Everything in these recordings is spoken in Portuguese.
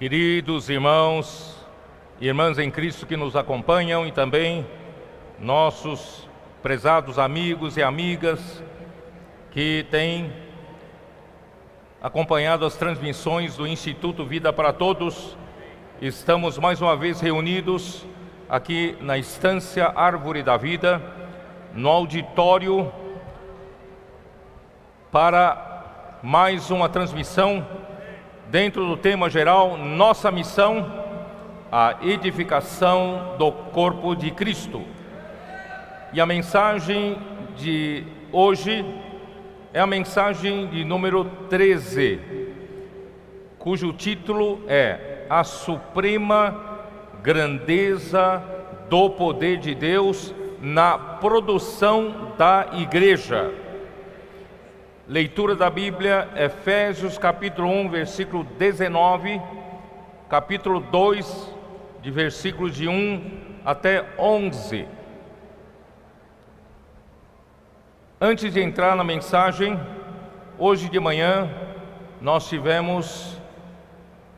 Queridos irmãos e irmãs em Cristo que nos acompanham e também nossos prezados amigos e amigas que têm acompanhado as transmissões do Instituto Vida para Todos, estamos mais uma vez reunidos aqui na Estância Árvore da Vida, no auditório, para mais uma transmissão dentro do tema geral, nossa missão, a edificação do corpo de Cristo. E a mensagem de hoje é a mensagem de número 13, cujo título é A Suprema Grandeza do Poder de Deus na Produção da Igreja. Leitura da Bíblia, Efésios capítulo 1, versículo 19, capítulo 2, de versículos de 1 até 11. Antes de entrar na mensagem, hoje de manhã nós tivemos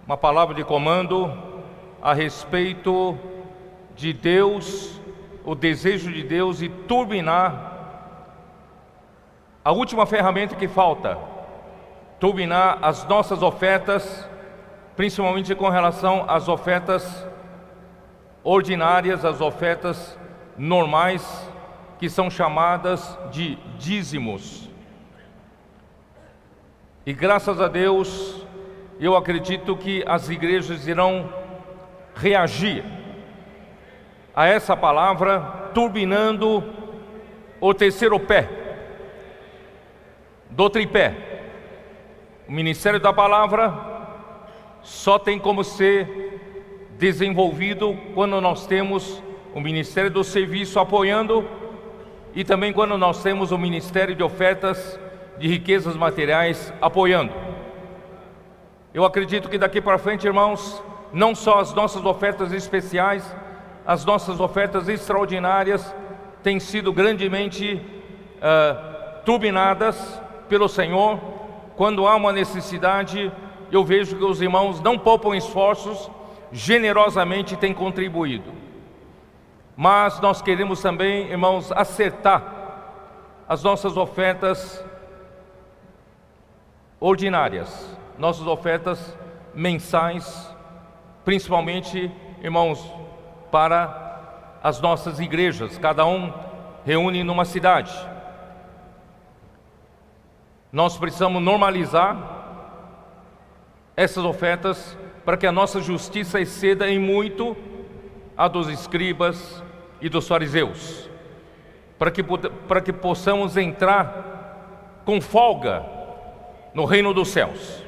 uma palavra de comando a respeito de Deus, o desejo de Deus e turbinar a última ferramenta que falta, turbinar as nossas ofertas, principalmente com relação às ofertas ordinárias, as ofertas normais, que são chamadas de dízimos. E graças a Deus, eu acredito que as igrejas irão reagir a essa palavra, turbinando o terceiro pé do tripé. O ministério da palavra só tem como ser desenvolvido quando nós temos o ministério do serviço apoiando e também quando nós temos o ministério de ofertas de riquezas materiais apoiando. Eu acredito que daqui para frente, irmãos, não só as nossas ofertas especiais, as nossas ofertas extraordinárias têm sido grandemente turbinadas pelo Senhor. Quando há uma necessidade, eu vejo que os irmãos não poupam esforços, generosamente têm contribuído. Mas nós queremos também, irmãos, acertar as nossas ofertas ordinárias, nossas ofertas mensais, principalmente, irmãos, para as nossas igrejas. Cada um reúne numa cidade. Nós precisamos normalizar essas ofertas para que a nossa justiça exceda em muito a dos escribas e dos fariseus, para que possamos entrar com folga no reino dos céus.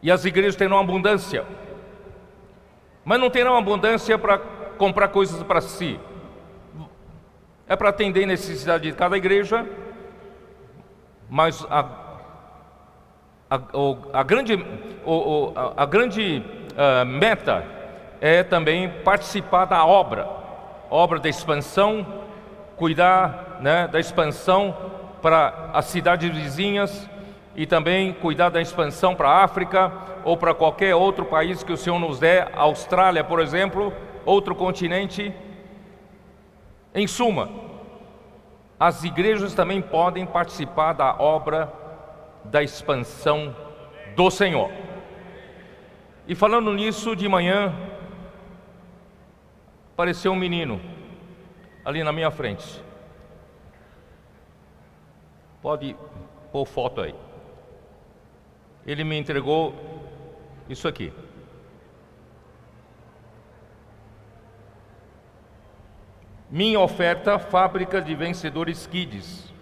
E as igrejas terão abundância, mas não terão abundância para comprar coisas para si. É para atender a necessidade de cada igreja, mas a grande meta é também participar da obra da expansão, cuidar, da expansão para as cidades vizinhas e também cuidar da expansão para a África ou para qualquer outro país que o Senhor nos der, Austrália, por exemplo, outro continente. Em suma, as igrejas também podem participar da obra da expansão do Senhor. E falando nisso, de manhã, apareceu um menino ali na minha frente. Pode pôr foto aí. Ele me entregou isso aqui. Minha oferta, Fábrica de Vencedores Kids.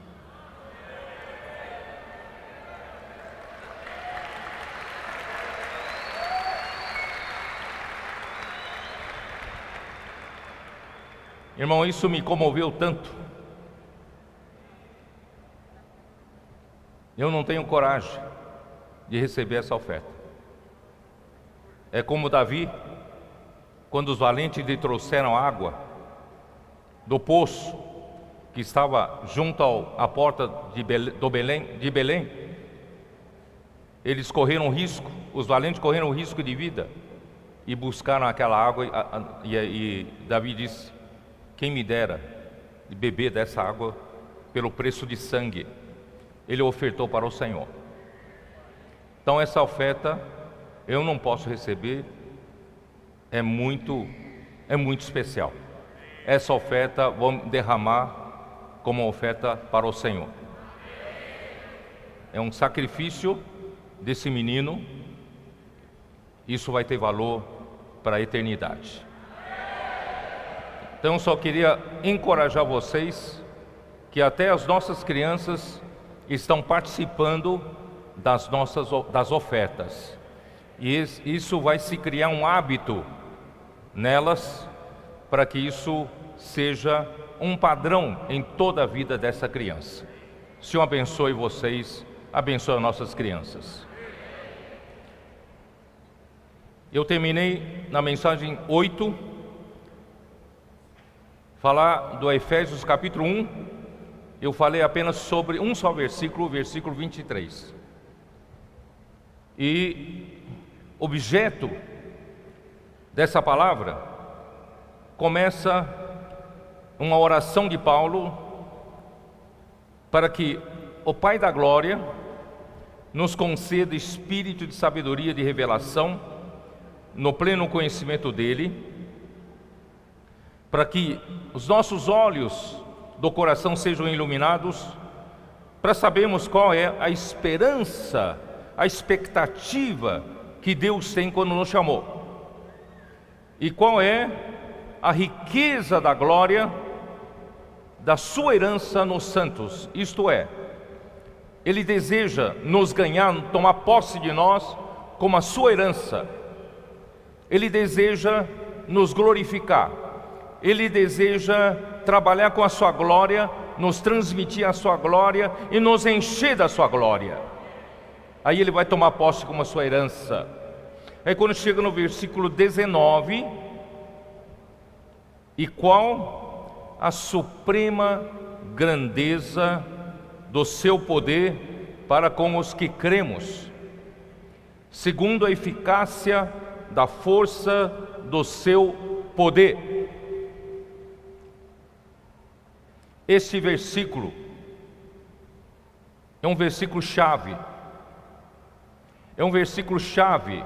Irmão, isso me comoveu tanto. Eu não tenho coragem de receber essa oferta. É como Davi, quando os valentes lhe trouxeram água do poço que estava junto à porta de Belém, eles correram risco, os valentes correram risco de vida e buscaram aquela água, e Davi disse: quem me dera de beber dessa água pelo preço de sangue. Ele ofertou para o Senhor. Então essa oferta eu não posso receber, é muito especial. Essa oferta vamos derramar como oferta para o Senhor. É um sacrifício desse menino, isso vai ter valor para a eternidade. Então eu só queria encorajar vocês que até as nossas crianças estão participando das ofertas. E isso vai se criar um hábito nelas, para que isso seja um padrão em toda a vida dessa criança. O Senhor abençoe vocês, abençoe as nossas crianças. Eu terminei na mensagem 8, falar do Efésios capítulo 1, eu falei apenas sobre um só versículo, o versículo 23. E objeto dessa palavra começa uma oração de Paulo para que o Pai da Glória nos conceda espírito de sabedoria e de revelação no pleno conhecimento dele, para que os nossos olhos do coração sejam iluminados, para sabermos qual é a esperança, a expectativa que Deus tem quando nos chamou, e qual é a riqueza da glória da sua herança nos santos. Isto é, Ele deseja nos ganhar, tomar posse de nós como a sua herança. Ele deseja nos glorificar, Ele deseja trabalhar com a sua glória, nos transmitir a sua glória e nos encher da sua glória. Aí Ele vai tomar posse como a sua herança. Aí quando chega no versículo 19, e qual a suprema grandeza do seu poder para com os que cremos, segundo a eficácia da força do seu poder. Este versículo é um versículo chave. É um versículo chave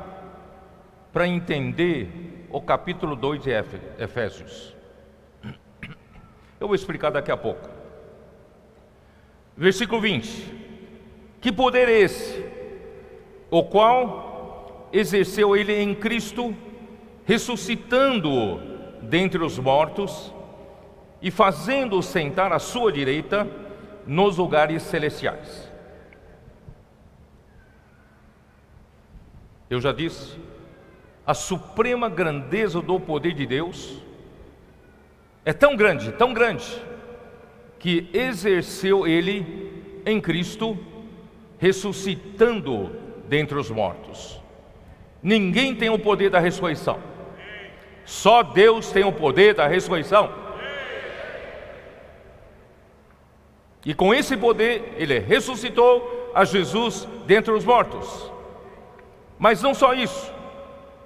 para entender o capítulo 2 de Efésios. Eu vou explicar daqui a pouco. Versículo 20. Que poder é esse, o qual exerceu Ele em Cristo, ressuscitando-o dentre os mortos e fazendo-o sentar à sua direita nos lugares celestiais? Eu já disse, a suprema grandeza do poder de Deus é tão grande, que exerceu Ele em Cristo, ressuscitando dentre os mortos. Ninguém tem o poder da ressurreição, só Deus tem o poder da ressurreição. E com esse poder Ele ressuscitou a Jesus dentre os mortos. Mas não só isso,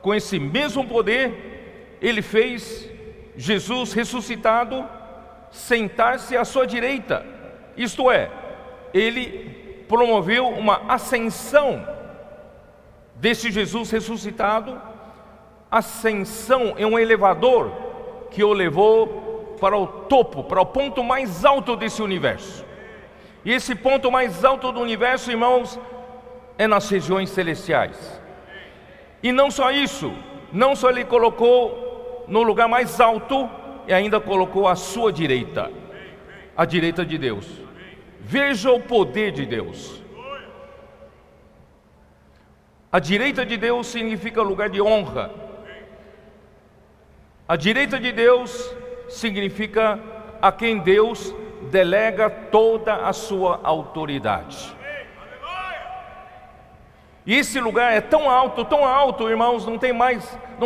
com esse mesmo poder Ele fez Jesus ressuscitado sentar-se à sua direita. Isto é, Ele promoveu uma ascensão desse Jesus ressuscitado. Ascensão é um elevador que o levou para o topo, para o ponto mais alto desse universo. E esse ponto mais alto do universo, irmãos, é nas regiões celestiais. E não só isso, não só Ele colocou no lugar mais alto, e ainda colocou à sua direita, à direita de Deus. Veja o poder de Deus. A direita de Deus significa lugar de honra. A direita de Deus significa a quem Deus delega toda a sua autoridade. E esse lugar é tão alto, irmãos, não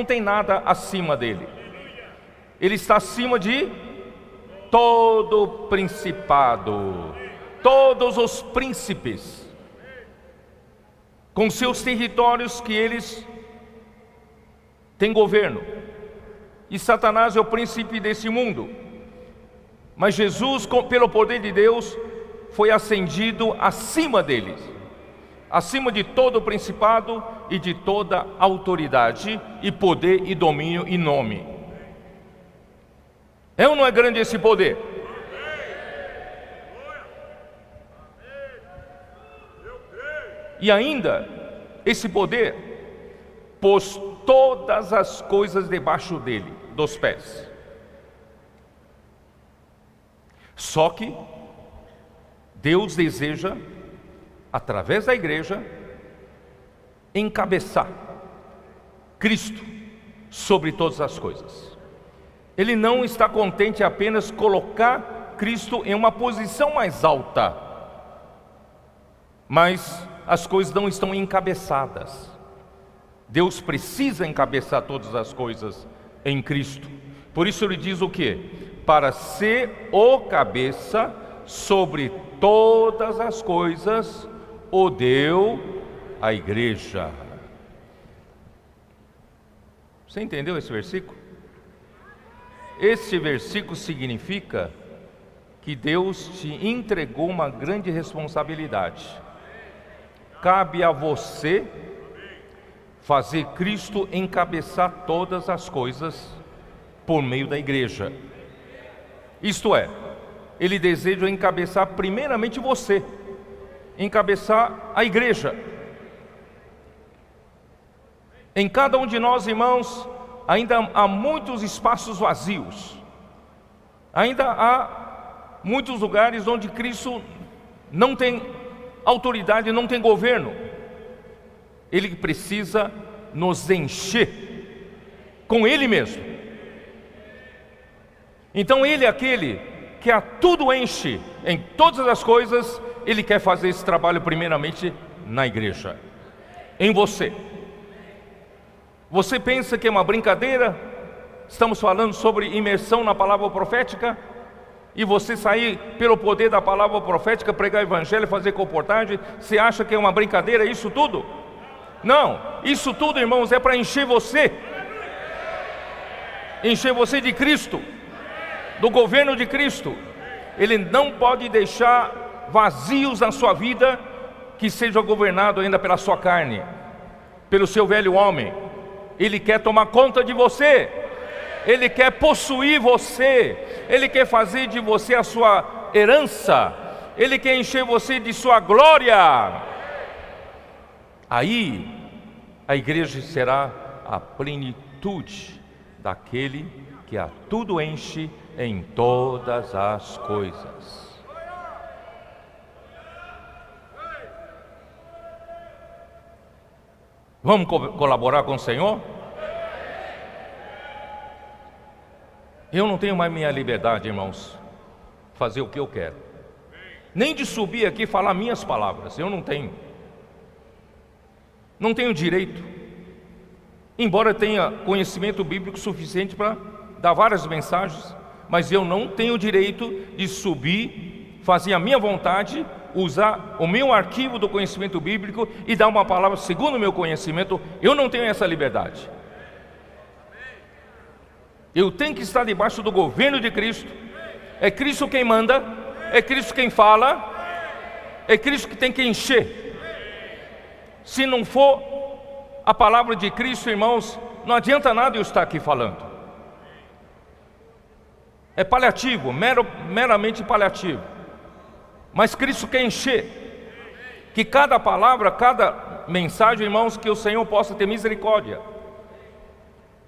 tem nada acima dele. Ele está acima de todo principado, todos os príncipes. com seus territórios que eles têm governo. E Satanás é o príncipe desse mundo. Mas Jesus, pelo poder de Deus, foi ascendido acima deles, acima de todo o principado e de toda autoridade e poder e domínio e nome. É ou não é grande esse poder? E ainda, esse poder pôs todas as coisas debaixo dele, dos pés. Só que Deus deseja, através da igreja, encabeçar Cristo sobre todas as coisas. Ele não está contente apenas colocar Cristo em uma posição mais alta, mas as coisas não estão encabeçadas. Deus precisa encabeçar todas as coisas em Cristo. Por isso ele diz o quê? Para ser o cabeça sobre todas as coisas, o deu à igreja. Você entendeu esse versículo? Esse versículo significa que Deus te entregou uma grande responsabilidade. Cabe a você fazer Cristo encabeçar todas as coisas por meio da igreja. Isto é, Ele deseja encabeçar primeiramente você, encabeçar a igreja. Em cada um de nós, irmãos, ainda há muitos espaços vazios. Ainda há muitos lugares onde Cristo não tem autoridade, não tem governo. Ele precisa nos encher com Ele mesmo. Então Ele é aquele que a tudo enche em todas as coisas. Ele quer fazer esse trabalho primeiramente na igreja, em você. Você pensa que é uma brincadeira? Estamos falando sobre imersão na palavra profética, e você sair pelo poder da palavra profética, pregar o evangelho, fazer comportagem, você acha que é uma brincadeira isso tudo? Não, isso tudo, irmãos, é para encher você de Cristo, do governo de Cristo. Ele não pode deixar vazios na sua vida que seja governado ainda pela sua carne, pelo seu velho homem. Ele quer tomar conta de você, Ele quer possuir você, Ele quer fazer de você a sua herança, Ele quer encher você de sua glória. Aí a igreja será a plenitude daquele que a tudo enche em todas as coisas. Vamos colaborar com o Senhor? Eu não tenho mais minha liberdade, irmãos, fazer o que eu quero, nem de subir aqui e falar minhas palavras. Eu não tenho direito, embora tenha conhecimento bíblico suficiente para dar várias mensagens, mas eu não tenho direito de subir, fazer a minha vontade, usar o meu arquivo do conhecimento bíblico e dar uma palavra segundo o meu conhecimento. Eu não tenho essa liberdade. Eu tenho que estar debaixo do governo de Cristo. É Cristo quem manda, é Cristo quem fala, é Cristo que tem que encher. Se não for a palavra de Cristo, irmãos, não adianta nada eu estar aqui falando. É paliativo, meramente paliativo. Mas Cristo quer encher. Que cada palavra, cada mensagem, irmãos, que o Senhor possa ter misericórdia,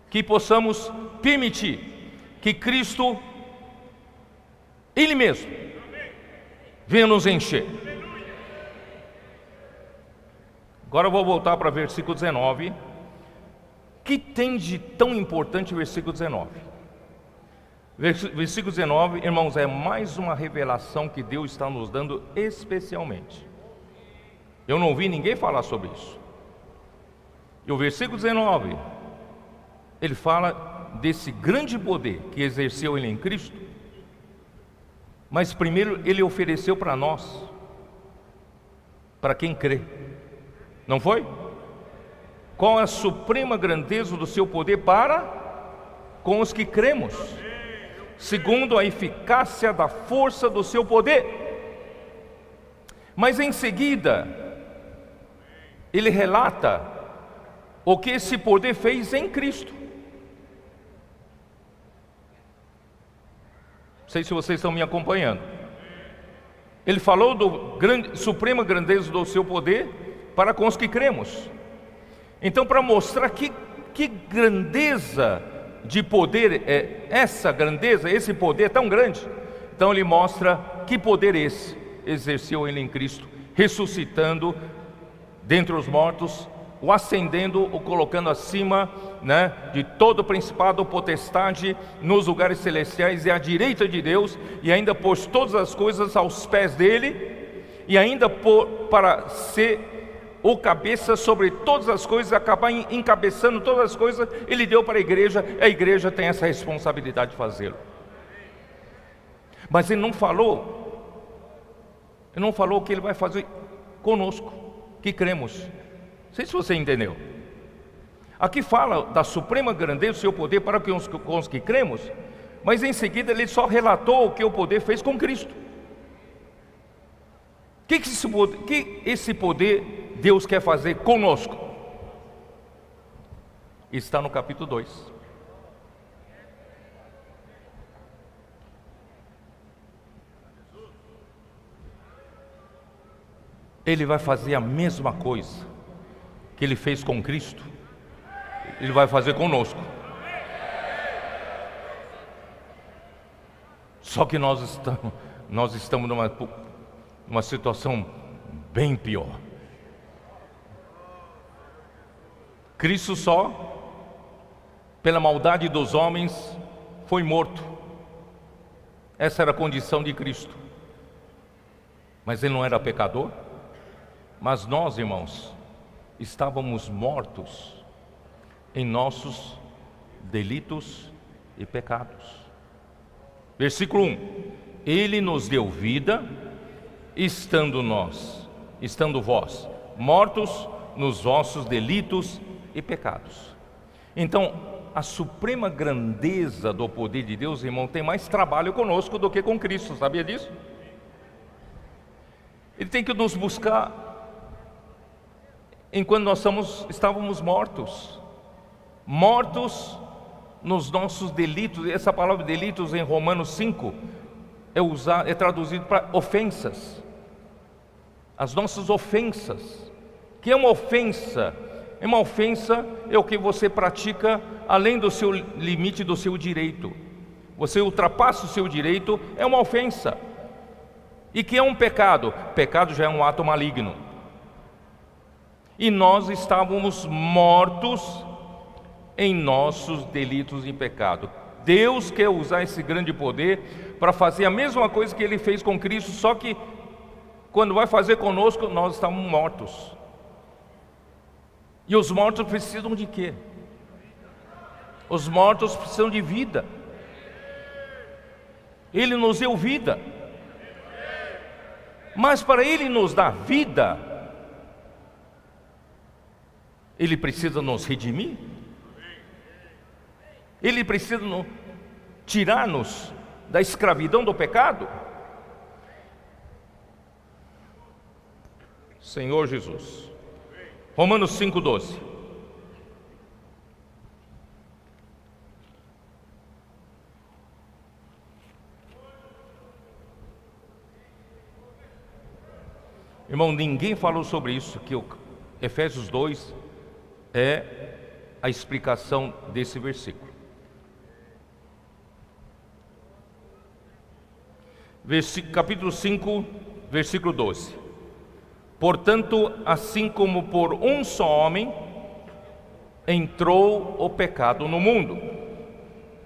que possamos permitir que Cristo, Ele mesmo, venha nos encher. Agora eu vou voltar para o versículo 19. O que tem de tão importante o versículo 19? Versículo 19, irmãos, é mais uma revelação que Deus está nos dando especialmente. Eu não ouvi ninguém falar sobre isso. E o versículo 19, ele fala desse grande poder que exerceu Ele em Cristo, mas primeiro Ele ofereceu para nós, para quem crê. Não foi? Qual é a suprema grandeza do seu poder para com os que cremos, segundo a eficácia da força do seu poder. Mas em seguida, ele relata o que esse poder fez em Cristo. Não sei se vocês estão me acompanhando. Ele falou do suprema grandeza do seu poder para com os que cremos. Então, para mostrar que grandeza de poder é essa grandeza, esse poder tão grande, então ele mostra que poder esse exerceu ele em Cristo, ressuscitando dentre os mortos, o ascendendo, o colocando acima, de todo principado, potestade, nos lugares celestiais e à direita de Deus, e ainda pôs todas as coisas aos pés dele, e ainda para ser o cabeça sobre todas as coisas, acabar encabeçando todas as coisas, ele deu para a igreja tem essa responsabilidade de fazê-lo. Mas ele não falou o que ele vai fazer conosco, que cremos. Não sei se você entendeu. Aqui fala da suprema grandeza do seu poder para com os que cremos, mas em seguida ele só relatou o que o poder fez com Cristo. O que esse poder Deus quer fazer conosco? Está no capítulo 2. Ele vai fazer a mesma coisa que ele fez com Cristo, ele vai fazer conosco. Só que nós estamos numa situação bem pior. Cristo só, pela maldade dos homens, foi morto. Essa era a condição de Cristo. Mas ele não era pecador. Mas nós, irmãos, estávamos mortos em nossos delitos e pecados. Versículo 1: Ele nos deu vida, estando vós mortos nos vossos delitos e pecados. Então, a suprema grandeza do poder de Deus, irmão, tem mais trabalho conosco do que com Cristo, sabia disso? Ele tem que nos buscar enquanto nós estávamos mortos nos nossos delitos. Essa palavra delitos em Romanos 5 é traduzido para ofensas, as nossas ofensas. Que é uma ofensa? Uma ofensa é o que você pratica além do seu limite, do seu direito. Você ultrapassa o seu direito, é uma ofensa. E que é um pecado? Pecado já é um ato maligno. E nós estávamos mortos em nossos delitos e pecado. Deus quer usar esse grande poder para fazer a mesma coisa que Ele fez com Cristo, só que quando vai fazer conosco, nós estamos mortos. E os mortos precisam de quê? Os mortos precisam de vida. Ele nos deu vida. Mas para Ele nos dar vida, Ele precisa nos redimir. Ele precisa tirar-nos da escravidão do pecado. Senhor Jesus. Romanos 5:12. Irmão, ninguém falou sobre isso, que o Efésios 2 é a explicação desse versículo. Capítulo 5, versículo 12. Portanto, assim como por um só homem entrou o pecado no mundo,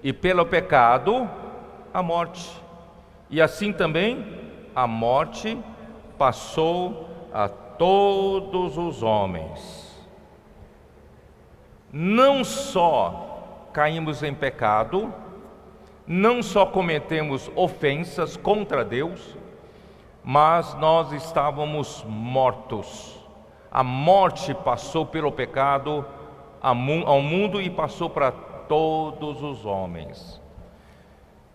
e pelo pecado a morte, e assim também a morte passou a todos os homens. Não só caímos em pecado, não só cometemos ofensas contra Deus, mas nós estávamos mortos A morte passou pelo pecado ao mundo e passou para todos os homens.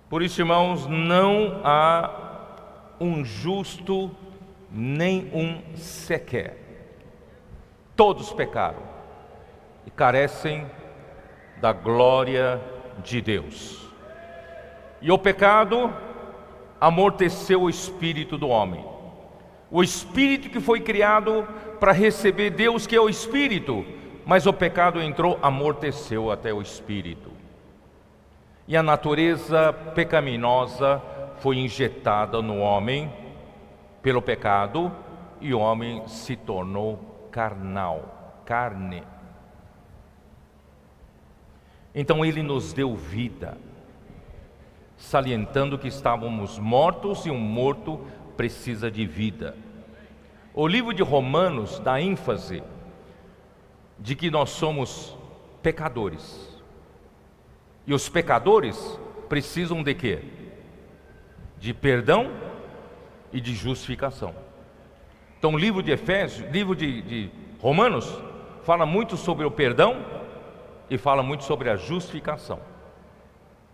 Por isso, irmãos, não há um justo, nem um sequer. Todos pecaram e carecem da glória de Deus. E o pecado amorteceu o espírito do homem. O espírito que foi criado para receber Deus, que é o espírito, mas o pecado entrou, amorteceu até o espírito. E a natureza pecaminosa foi injetada no homem pelo pecado, e o homem se tornou carnal, carne. Então ele nos deu vida, salientando que estávamos mortos e um morto precisa de vida. O livro de Romanos dá ênfase de que nós somos pecadores. E os pecadores precisam de quê? De perdão e de justificação. Então o livro de Efésios, livro de Romanos, fala muito sobre o perdão e fala muito sobre a justificação.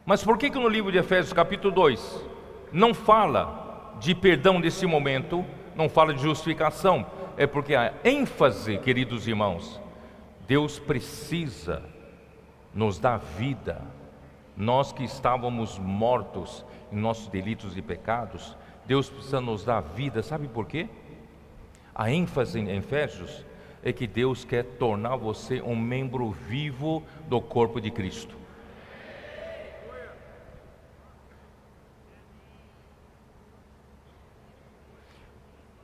Mas por que no livro de Efésios capítulo 2 não fala de perdão nesse momento, não fala de justificação? É porque a ênfase, queridos irmãos, Deus precisa nos dar vida. Nós que estávamos mortos em nossos delitos e pecados, Deus precisa nos dar vida. Sabe por quê? A ênfase em Efésios é que Deus quer tornar você um membro vivo do corpo de Cristo.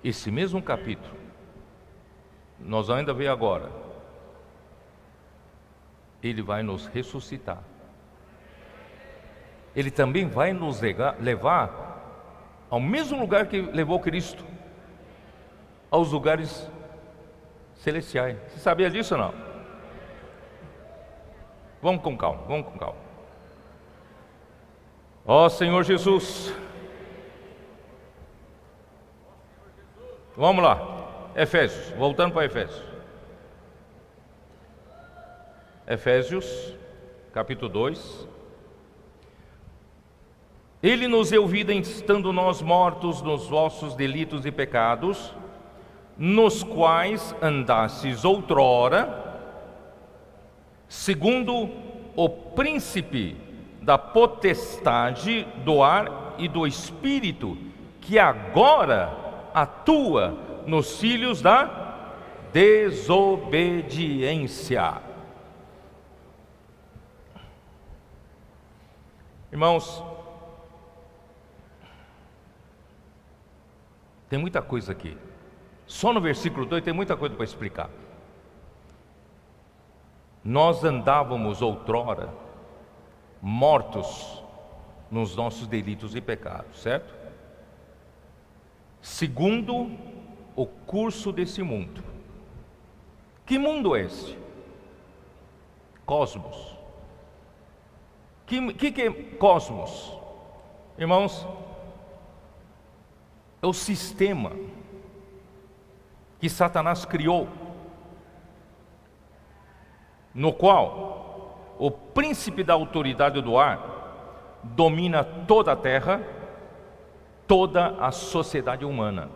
Esse mesmo capítulo, nós vamos ainda ver agora, ele vai nos ressuscitar. Ele também vai nos levar ao mesmo lugar que levou Cristo, aos lugares celestiais. Você sabia disso ou não? Vamos com calma, vamos com calma. Ó Senhor Jesus, vamos lá, Efésios, voltando para Efésios. Efésios, capítulo 2. Ele nos deu vida estando nós mortos nos vossos delitos e pecados, nos quais andastes outrora, segundo o príncipe da potestade do ar e do espírito, que agora atua nos filhos da desobediência. Irmãos, tem muita coisa aqui. Só no versículo 2 tem muita coisa para explicar. Nós andávamos outrora mortos nos nossos delitos e pecados, certo? Segundo o curso desse mundo. Que mundo é esse? Cosmos. Que é cosmos? Irmãos, é o sistema que Satanás criou, no qual o príncipe da autoridade do ar domina toda a terra, toda a sociedade humana.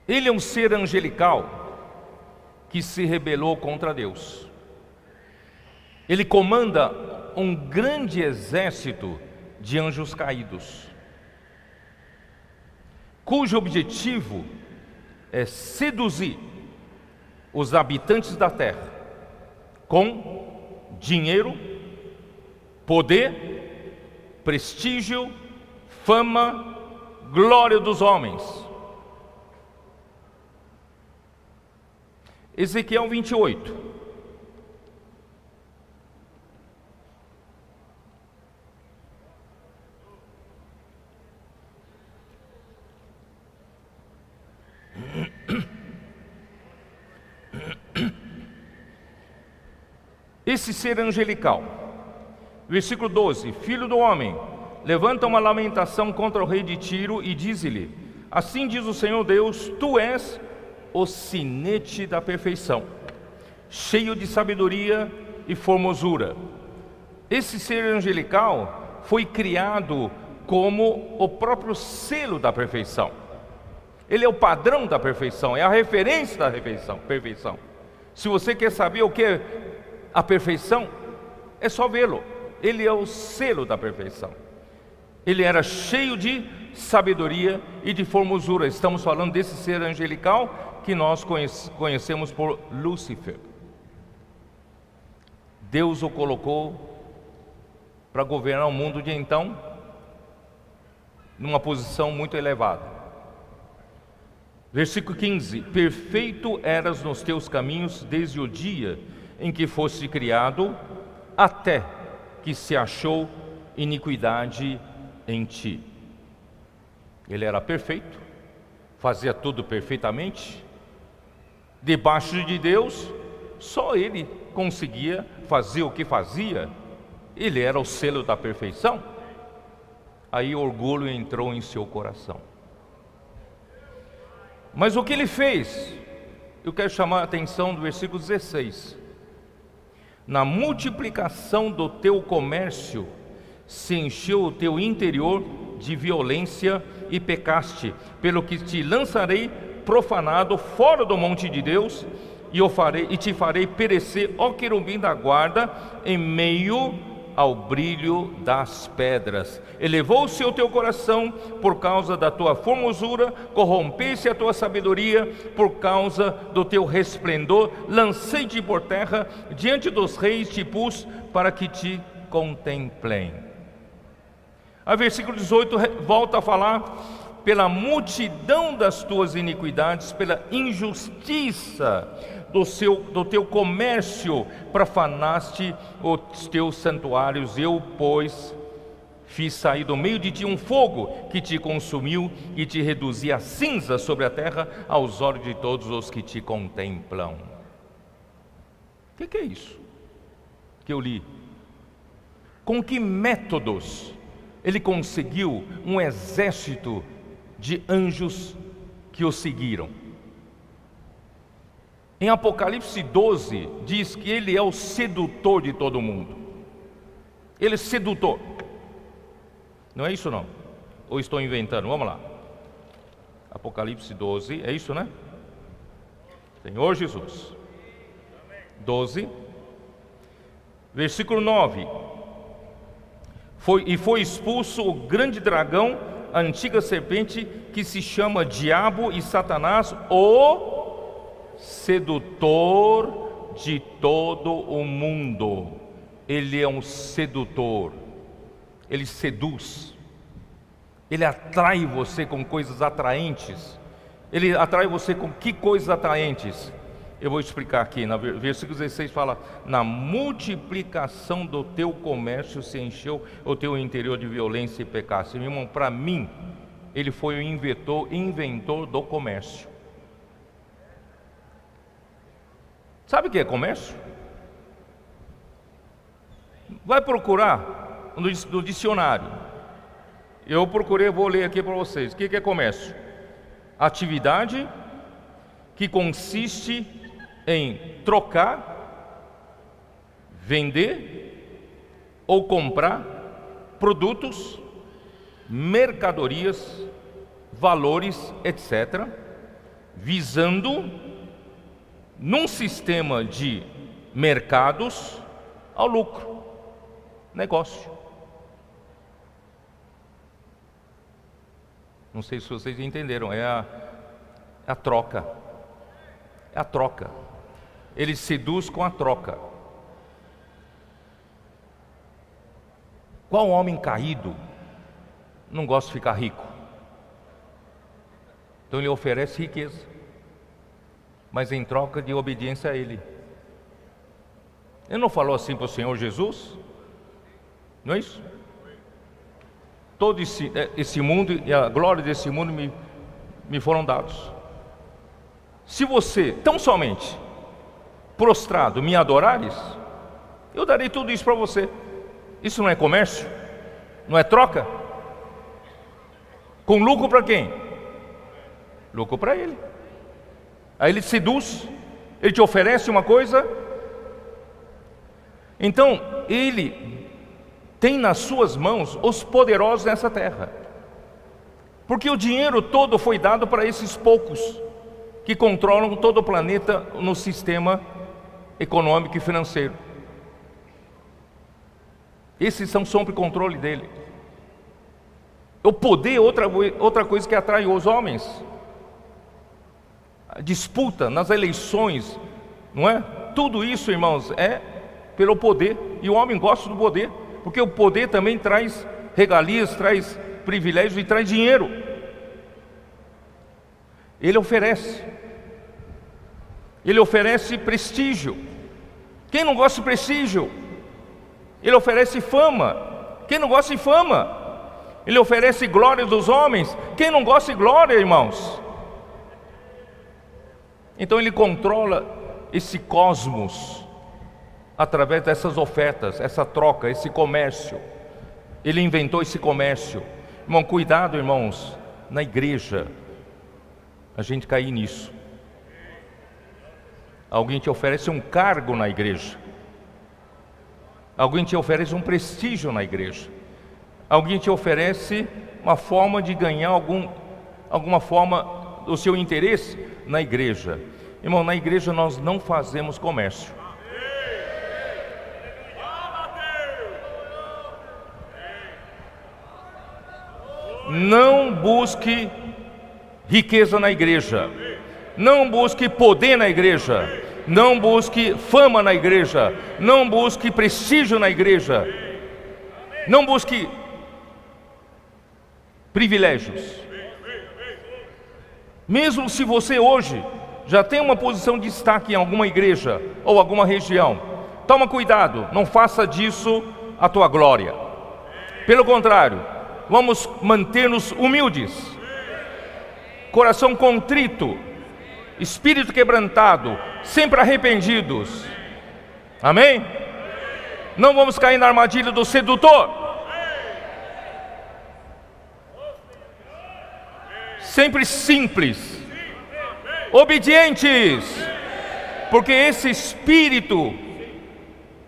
Ele é um ser angelical que se rebelou contra Deus. Ele comanda um grande exército de anjos caídos, cujo objetivo é seduzir os habitantes da terra com dinheiro, poder, prestígio, fama, glória dos homens. Ezequiel 28. Esse ser angelical, versículo 12: Filho do homem, levanta uma lamentação contra o rei de Tiro e dize-lhe: assim diz o Senhor Deus, tu és o sinete da perfeição, cheio de sabedoria e formosura. Esse ser angelical foi criado como o próprio selo da perfeição. Ele é o padrão da perfeição, é a referência da perfeição. Se você quer saber o que é a perfeição, é só vê-lo. Ele é o selo da perfeição. Ele era cheio de sabedoria e de formosura. Estamos falando desse ser angelical que nós conhecemos por Lúcifer. Deus o colocou para governar o mundo de então, numa posição muito elevada. Versículo 15: perfeito eras nos teus caminhos desde o dia em que foste criado, até que se achou iniquidade em ti. Ele era perfeito, fazia tudo perfeitamente. Debaixo de Deus, só ele conseguia fazer o que fazia. Ele era o selo da perfeição. Aí o orgulho entrou em seu coração. Mas o que ele fez? Eu quero chamar a atenção do versículo 16. Na multiplicação do teu comércio, se encheu o teu interior de violência e pecaste, pelo que te lançarei profanado fora do monte de Deus, e te farei perecer, ó querubim da guarda, em meio ao brilho das pedras. Elevou-se o teu coração por causa da tua formosura, corrompeu-se a tua sabedoria por causa do teu resplendor. Lancei-te por terra, diante dos reis te pus, para que te contemplem. A versículo 18 volta a falar: pela multidão das tuas iniquidades, pela injustiça do teu comércio, profanaste os teus santuários. Eu, pois, fiz sair do meio de ti um fogo que te consumiu e te reduzia a cinza sobre a terra aos olhos de todos os que te contemplam. O que é isso que eu li? Com que métodos ele conseguiu um exército de anjos que o seguiram? Em Apocalipse 12 diz que ele é o sedutor de todo mundo. Ele é sedutor. Não é isso não? Ou estou inventando? Vamos lá. Apocalipse 12, é isso, né? Senhor Jesus. 12, versículo 9. Foi expulso o grande dragão, a antiga serpente, que se chama Diabo e Satanás, o sedutor de todo o mundo. Ele é um sedutor. Ele seduz. Ele atrai você com coisas atraentes. Ele atrai você com que coisas atraentes? Eu vou explicar aqui. No versículo 16 fala: na multiplicação do teu comércio se encheu o teu interior de violência e pecado. Meu irmão, para mim, ele foi o inventor do comércio. Sabe o que é comércio? Vai procurar no dicionário. Eu procurei, vou ler aqui para vocês. O que é comércio? Atividade que consiste em trocar, vender ou comprar produtos, mercadorias, valores, etc., visando, num sistema de mercados, ao lucro, negócio. Não sei se vocês entenderam, é a troca. É a troca. Ele seduz com a troca. Qual homem caído não gosta de ficar rico? Então ele oferece riqueza, mas em troca de obediência a Ele. Ele não falou assim para o Senhor Jesus? Não é isso? Todo esse mundo e a glória desse mundo me foram dados. Se você, tão somente, prostrado, me adorares, eu darei tudo isso para você. Isso não é comércio? Não é troca? Com lucro para quem? lucro para ele. Aí ele te seduz, ele te oferece uma coisa. Então, ele tem nas suas mãos os poderosos nessa terra. Porque o dinheiro todo foi dado para esses poucos que controlam todo o planeta no sistema econômico e financeiro. Esses são sob controle dele. O poder é outra coisa que atrai os homens. A disputa nas eleições, não é? Tudo isso, irmãos, é pelo poder. E o homem gosta do poder, porque o poder também traz regalias, traz privilégios e traz dinheiro. Ele oferece prestígio. Quem não gosta de prestígio? Ele oferece fama. Quem não gosta de fama? Ele oferece glória dos homens. Quem não gosta de glória, irmãos? Então ele controla esse cosmos através dessas ofertas, essa troca, esse comércio. Ele inventou esse comércio. Irmão, cuidado, irmãos, na igreja a gente cair nisso. Alguém te oferece um cargo na igreja. Alguém te oferece um prestígio na igreja. Alguém te oferece uma forma de ganhar alguma forma do seu interesse na igreja. Irmão, na igreja nós não fazemos comércio. Não busque riqueza na igreja. Não busque poder na igreja. Não busque fama na igreja. Não busque prestígio na igreja. Não busque privilégios. Mesmo se você hoje já tem uma posição de destaque em alguma igreja ou alguma região, toma cuidado, não faça disso a tua glória. Pelo contrário, vamos manter-nos humildes, coração contrito, espírito quebrantado, sempre arrependidos. Amém? Não vamos cair na armadilha do sedutor. Sempre simples, obedientes, porque esse espírito,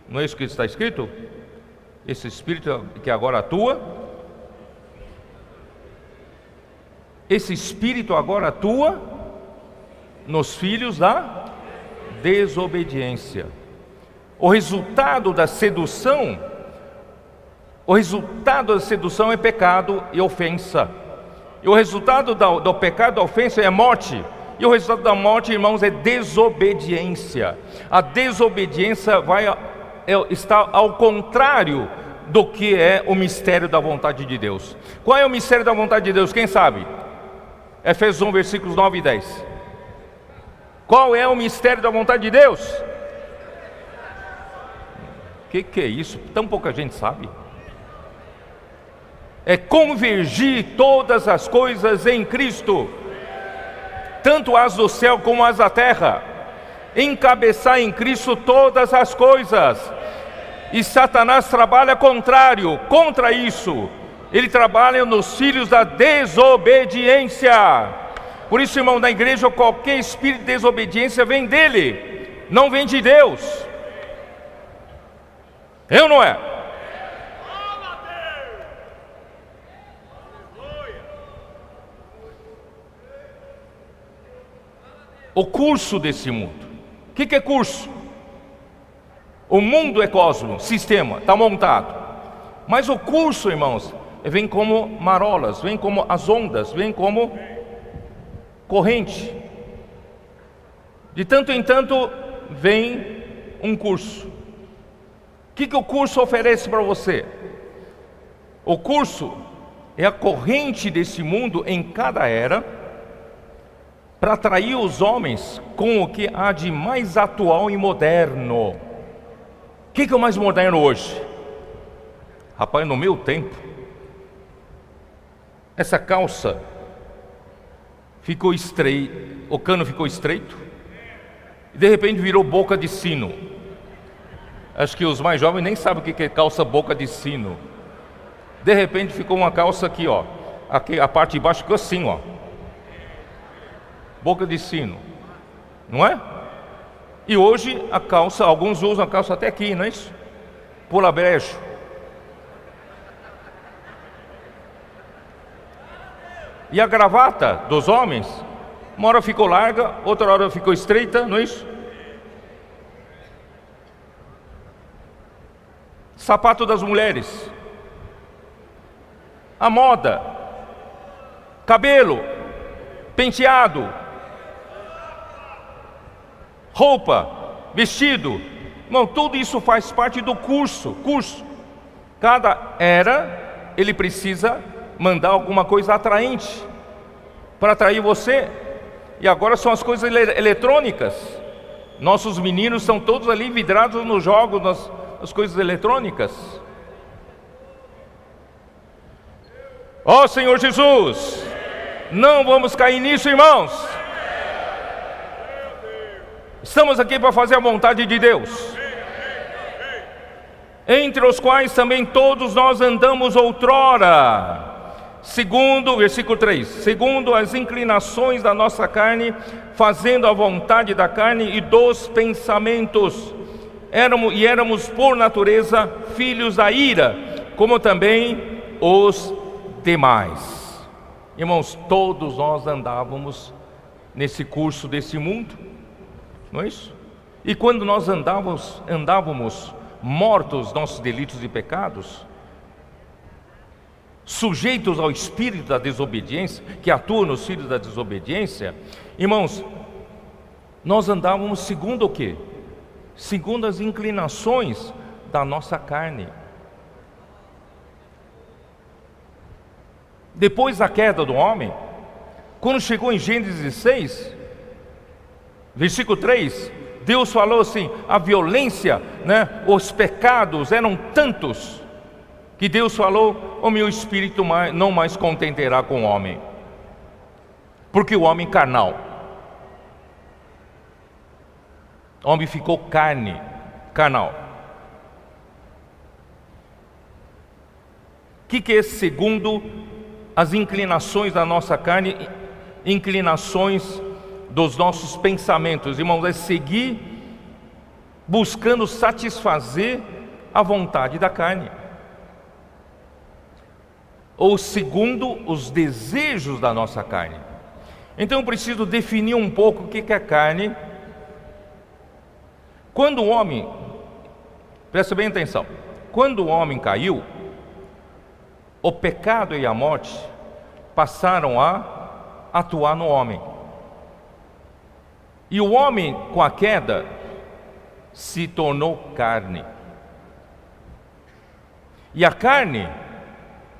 não é isso que está escrito? Esse espírito que agora atua, esse espírito agora atua nos filhos da desobediência. O resultado da sedução é pecado e ofensa. E o resultado do pecado, da ofensa, é morte. E o resultado da morte, irmãos, é desobediência. A desobediência está ao contrário do que é o mistério da vontade de Deus. Qual é o mistério da vontade de Deus? Quem sabe? Efésios 1, versículos 9 e 10. Qual é o mistério da vontade de Deus? O que é isso? Tão pouca gente sabe. É convergir todas as coisas em Cristo, tanto as do céu como as da terra, encabeçar em Cristo todas as coisas. E Satanás trabalha contra isso. Ele trabalha nos filhos da desobediência. Por isso, irmão, na igreja qualquer espírito de desobediência vem dele, não vem de Deus. Eu não é? O curso desse mundo. O que é curso? O mundo é cosmos, sistema, está montado. Mas o curso, irmãos, vem como marolas, vem como as ondas, vem como corrente. De tanto em tanto vem um curso. O que o curso oferece para você? O curso é a corrente desse mundo em cada era, para atrair os homens com o que há de mais atual e moderno. O que é o mais moderno hoje? Rapaz, no meu tempo, essa calça ficou estreita, o cano ficou estreito, e de repente virou boca de sino. Acho que os mais jovens nem sabem o que é calça boca de sino. De repente ficou uma calça aqui, ó. Aqui, a parte de baixo ficou assim, ó. boca de sino, não é? E hoje a calça, alguns usam a calça até aqui, não é isso? Pula brejo. E a gravata dos homens, uma hora ficou larga, outra hora ficou estreita, não é isso? Sapato das mulheres, a moda, cabelo, penteado, roupa, vestido, irmão, tudo isso faz parte do curso. Cada era, ele precisa mandar alguma coisa atraente para atrair você. E agora são as coisas eletrônicas. Nossos meninos são todos ali vidrados nos jogos, nas coisas eletrônicas. Ó Senhor Jesus, não vamos cair nisso, irmãos. Estamos aqui para fazer a vontade de Deus, entre os quais também todos nós andamos outrora, segundo, versículo 3, segundo as inclinações da nossa carne, fazendo a vontade da carne e dos pensamentos. Éramos por natureza filhos da ira, como também os demais. Irmãos, todos nós andávamos nesse curso desse mundo, não é isso? E quando nós andávamos mortos nossos delitos e pecados, sujeitos ao espírito da desobediência, que atua nos filhos da desobediência, irmãos, nós andávamos segundo o quê? Segundo as inclinações da nossa carne. Depois da queda do homem, quando chegou em Gênesis 6, versículo 3, Deus falou assim, a violência, os pecados eram tantos, que Deus falou, o meu espírito não mais contenderá com o homem, porque o homem carnal, o homem ficou carnal. O que é segundo as inclinações da nossa carne, inclinações dos nossos pensamentos, irmãos? É seguir buscando satisfazer a vontade da carne, ou segundo os desejos da nossa carne. Então eu preciso definir um pouco o que é carne. Quando o homem, presta bem atenção, quando o homem caiu, o pecado e a morte passaram a atuar no homem. E o homem, com a queda, se tornou carne. E a carne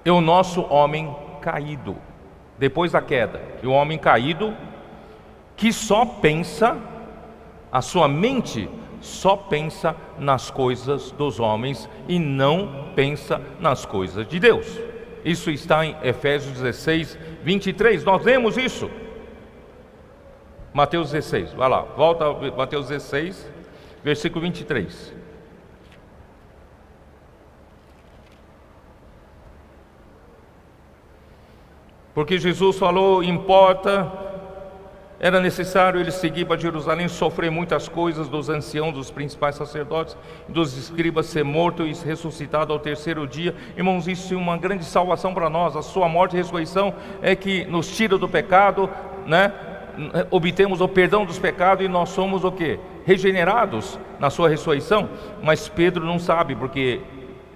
é o nosso homem caído, depois da queda. E o homem caído que só pensa, a sua mente só pensa nas coisas dos homens e não pensa nas coisas de Deus. Isso está em Efésios 16, 23, nós lemos isso. Mateus 16, vai lá, volta a Mateus 16, versículo 23. Porque Jesus falou, era necessário ele seguir para Jerusalém, sofrer muitas coisas dos anciãos, dos principais sacerdotes, dos escribas, ser morto e ressuscitado ao terceiro dia. Irmãos, isso é uma grande salvação para nós. A sua morte e ressurreição é que nos tira do pecado, obtemos o perdão dos pecados e nós somos o quê? Regenerados na sua ressurreição. Mas Pedro não sabe, porque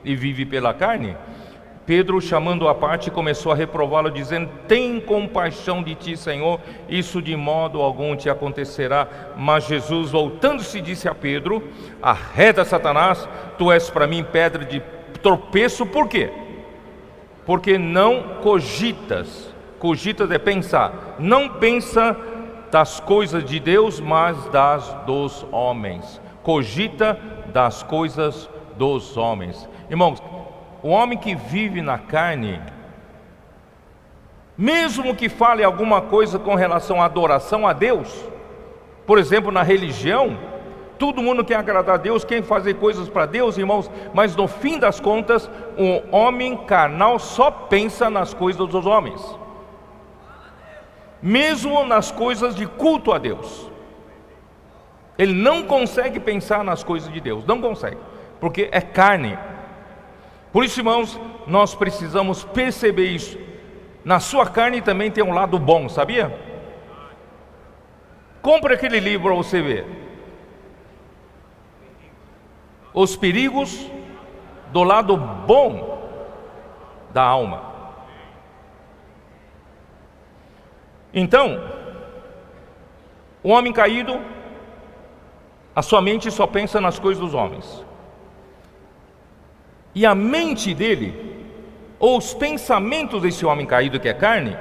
ele vive pela carne. Pedro, chamando-o à parte, começou a reprová-lo, dizendo: tem compaixão de ti, Senhor, isso de modo algum te acontecerá. Mas Jesus, voltando-se, disse a Pedro: arreda, Satanás, tu és para mim pedra de tropeço. Por quê? Porque não cogitas é pensar, não pensa das coisas de Deus, mas das dos homens. Cogita das coisas dos homens. Irmãos, o homem que vive na carne, mesmo que fale alguma coisa com relação à adoração a Deus, por exemplo, na religião, todo mundo quer agradar a Deus, quer fazer coisas para Deus, irmãos, mas no fim das contas, o homem carnal só pensa nas coisas dos homens. mesmo nas coisas de culto a Deus. Ele não consegue pensar nas coisas de Deus, não consegue, porque é carne. Por isso, irmãos, nós precisamos perceber isso. Na sua carne também tem um lado bom, sabia? Compre aquele livro para você ver. Os perigos do lado bom da alma. Então, o homem caído, a sua mente só pensa nas coisas dos homens. E a mente dele, ou os pensamentos desse homem caído que é carne,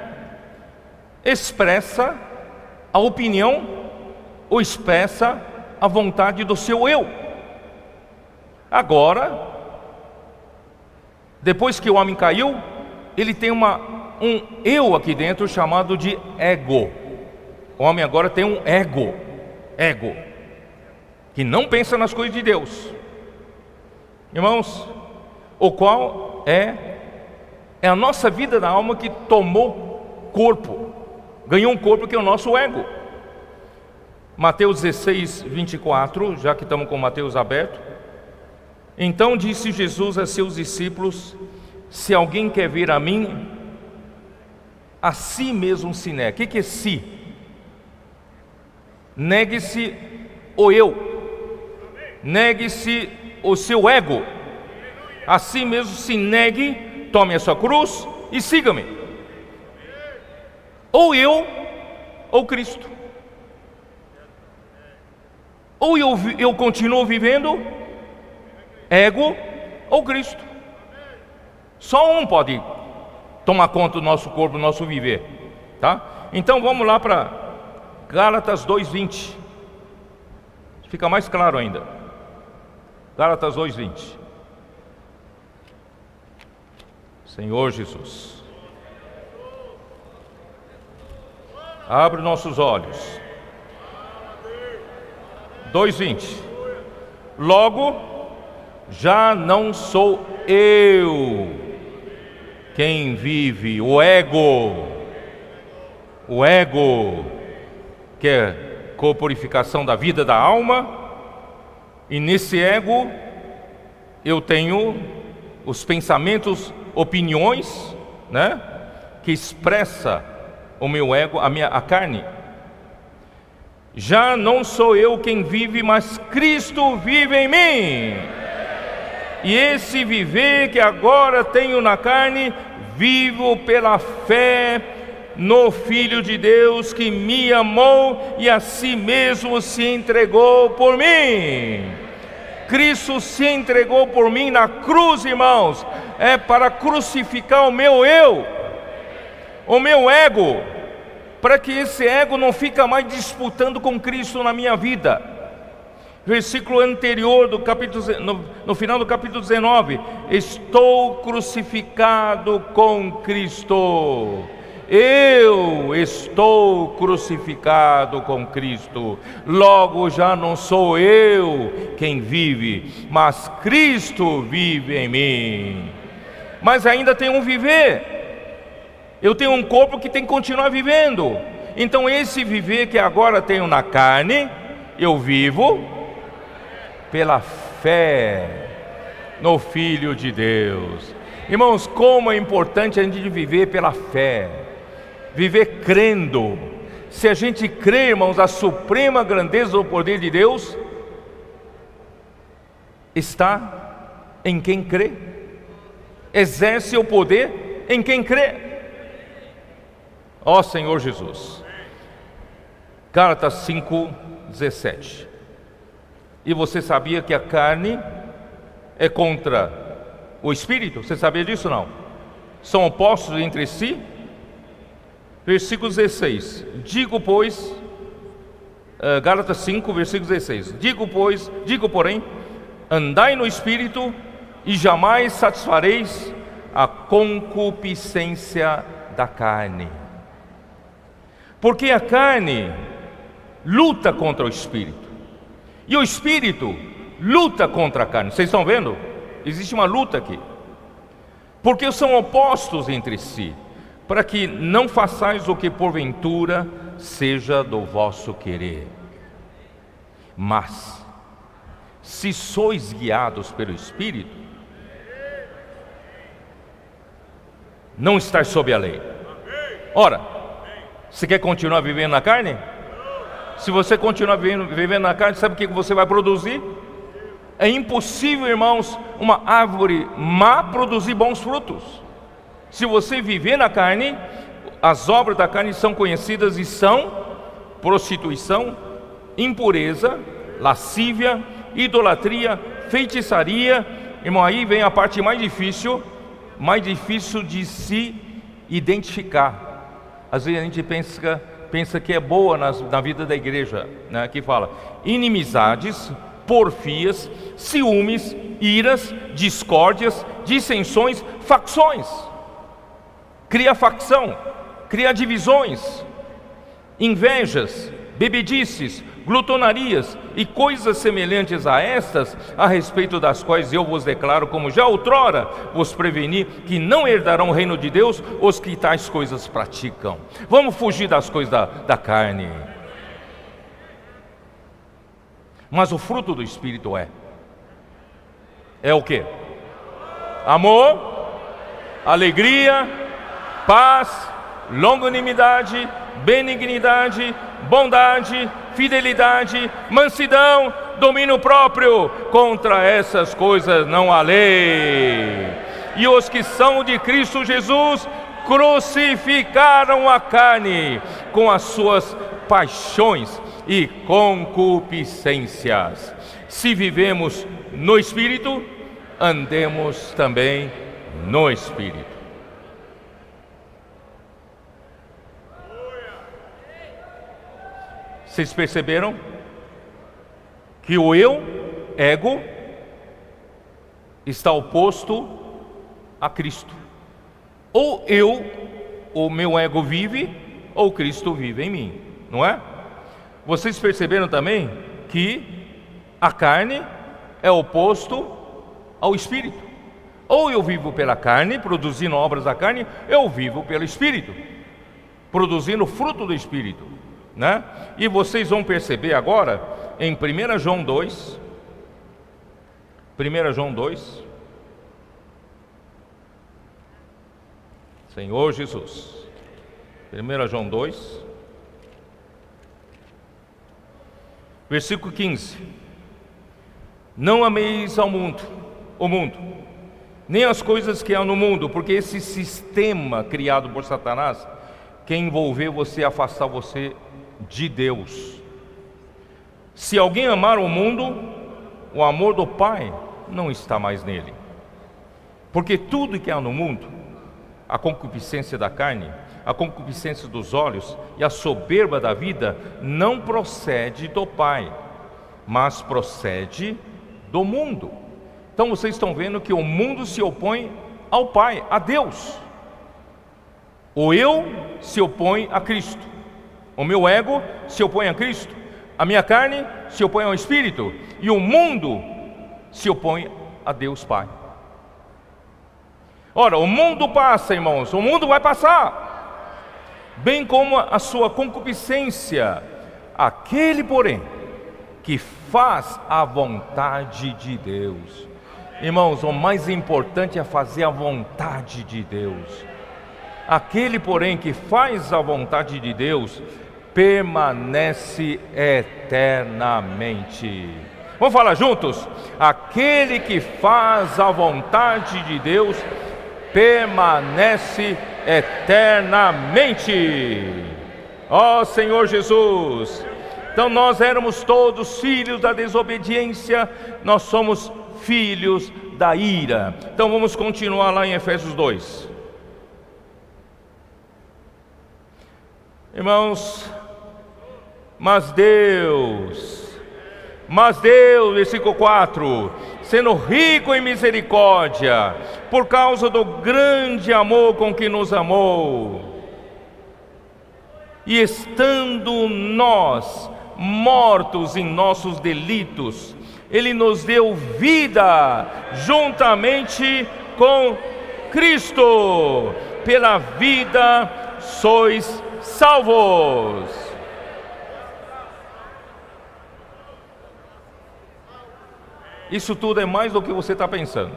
expressa a opinião ou expressa a vontade do seu eu. Agora, depois que o homem caiu, ele tem um eu aqui dentro chamado de ego. O homem agora tem um ego, que não pensa nas coisas de Deus. Irmãos, o qual é a nossa vida da alma que tomou corpo, ganhou um corpo que é o nosso ego. Mateus 16, 24, já que estamos com Mateus aberto. Então disse Jesus a seus discípulos: se alguém quer vir a mim, a si mesmo se negue. O que é si? Negue-se o eu, negue-se o seu ego, a si mesmo se negue, tome a sua cruz e siga-me. Ou eu, ou Cristo. Ou eu continuo vivendo ego ou Cristo. Só um pode tomar conta do nosso corpo, do nosso viver, tá? Então vamos lá para Gálatas 2:20. Fica mais claro ainda. Gálatas 2:20. Senhor Jesus, abre nossos olhos. 2:20. Logo, já não sou eu quem vive, o ego, que é corporificação da vida da alma, e nesse ego eu tenho os pensamentos, opiniões, né, que expressa o meu ego, a carne. Já não sou eu quem vive, mas Cristo vive em mim. E esse viver que agora tenho na carne, vivo pela fé no Filho de Deus que me amou e a si mesmo se entregou por mim. Cristo se entregou por mim na cruz, irmãos, é para crucificar o meu eu, o meu ego, para que esse ego não fique mais disputando com Cristo na minha vida. Versículo anterior do capítulo, no final do capítulo 19: estou crucificado com Cristo. Eu estou crucificado com Cristo. Logo já não sou eu quem vive, mas Cristo vive em mim. Mas ainda tem um viver. Eu tenho um corpo que tem que continuar vivendo. Então esse viver que agora tenho na carne, eu vivo pela fé no Filho de Deus. Irmãos, como é importante a gente viver pela fé, viver crendo. Se a gente crê, irmãos, a suprema grandeza do poder de Deus está em quem crê. Exerce o poder em quem crê. Ó Senhor Jesus. Gálatas 5:17. E você sabia que a carne é contra o Espírito? Você sabia disso ou não? São opostos entre si? Versículo 16. Digo, pois, Gálatas 5, versículo 16. Digo, porém, andai no Espírito e jamais satisfareis a concupiscência da carne. Porque a carne luta contra o Espírito, e o Espírito luta contra a carne. Vocês estão vendo? Existe uma luta aqui, porque são opostos entre si. para que não façais o que porventura seja do vosso querer. Mas, se sois guiados pelo Espírito, não estáis sob a lei. Ora, você quer continuar vivendo na carne? Se você continuar vivendo na carne, sabe o que você vai produzir? É impossível, irmãos, uma árvore má produzir bons frutos. Se você viver na carne, as obras da carne são conhecidas e são prostituição, impureza, lascívia, idolatria, feitiçaria. Irmão, aí vem a parte mais difícil de se identificar. Às vezes a gente pensa que é boa na vida da igreja, né? Que fala inimizades, porfias, ciúmes, iras, discórdias, dissensões, facções. Cria facção, cria divisões, invejas, bebedices, glutonarias e coisas semelhantes a estas, a respeito das quais eu vos declaro, como já outrora vos preveni, que não herdarão o reino de Deus os que tais coisas praticam. Vamos fugir das coisas da carne. Mas o fruto do Espírito é o quê? Amor, alegria, paz, longanimidade, benignidade, bondade, fidelidade, mansidão, domínio próprio. Contra essas coisas não há lei. E os que são de Cristo Jesus crucificaram a carne com as suas paixões e concupiscências. Se vivemos no Espírito, andemos também no Espírito. Vocês perceberam que o ego, está oposto a Cristo. Ou o meu ego vive, ou Cristo vive em mim, não é? Vocês perceberam também que a carne é oposto ao Espírito. Ou eu vivo pela carne, produzindo obras da carne, eu vivo pelo Espírito, produzindo fruto do Espírito, né? E vocês vão perceber agora em 1 João 2, Senhor Jesus, 1 João 2, versículo 15: não ameis o mundo, nem as coisas que há no mundo, porque esse sistema criado por Satanás quer envolver você, afastar você de Deus. Se alguém amar o mundo, o amor do Pai não está mais nele. Porque tudo que há no mundo, a concupiscência da carne, a concupiscência dos olhos e a soberba da vida, não procede do Pai, mas procede do mundo. Então vocês estão vendo que o mundo se opõe ao Pai, a Deus. O eu se opõe a Cristo, o meu ego se opõe a Cristo, a minha carne se opõe ao Espírito, e o mundo se opõe a Deus Pai. Ora, o mundo passa, irmãos, o mundo vai passar, bem como a sua concupiscência. Aquele, porém, que faz a vontade de Deus. Irmãos, o mais importante é fazer a vontade de Deus. Aquele, porém, que faz a vontade de Deus, permanece eternamente. Vamos falar juntos? Aquele que faz a vontade de Deus, permanece eternamente. Ó Senhor Jesus! Então nós éramos todos filhos da desobediência, nós somos filhos da ira. Então vamos continuar lá em Efésios 2. Irmãos, mas Deus, versículo 4, sendo rico em misericórdia, por causa do grande amor com que nos amou, e estando nós mortos em nossos delitos, Ele nos deu vida juntamente com Cristo. pela vida sois salvos. Isso tudo é mais do que você está pensando.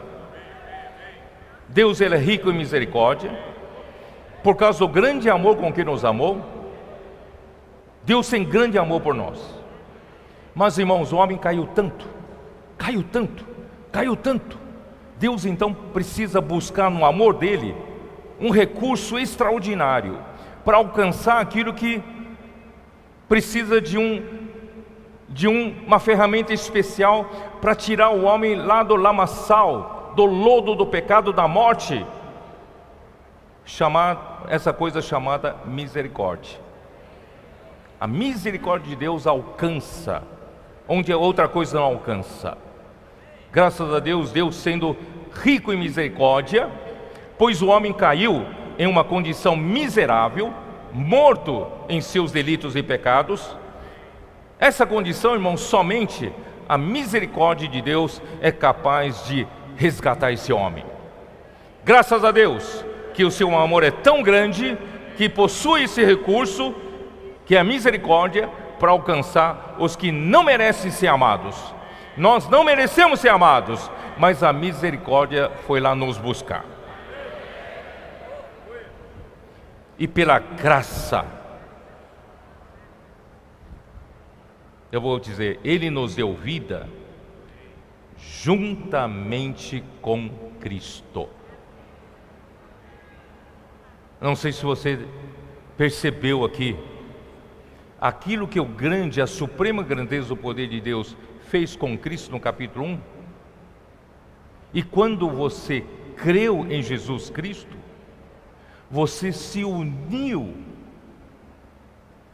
Deus, Ele é rico em misericórdia, por causa do grande amor com que nos amou. Deus tem grande amor por nós. Mas, irmãos, o homem caiu tanto. Deus então precisa buscar no amor dele um recurso extraordinário para alcançar aquilo que precisa de uma ferramenta especial para tirar o homem lá do lamaçal, do lodo do pecado, da morte, essa coisa chamada misericórdia. A misericórdia de Deus alcança onde a outra coisa não alcança. Graças a Deus, Deus sendo rico em misericórdia, pois o homem caiu em uma condição miserável, morto em seus delitos e pecados. Essa condição, irmãos, somente a misericórdia de Deus é capaz de resgatar esse homem. Graças a Deus que o seu amor é tão grande que possui esse recurso, que é a misericórdia, para alcançar os que não merecem ser amados. Nós não merecemos ser amados, mas a misericórdia foi lá nos buscar. E pela graça, eu vou dizer, Ele nos deu vida juntamente com Cristo. Não sei se você percebeu aqui, aquilo que a suprema grandeza do poder de Deus fez com Cristo no capítulo 1. E quando você creu em Jesus Cristo, você se uniu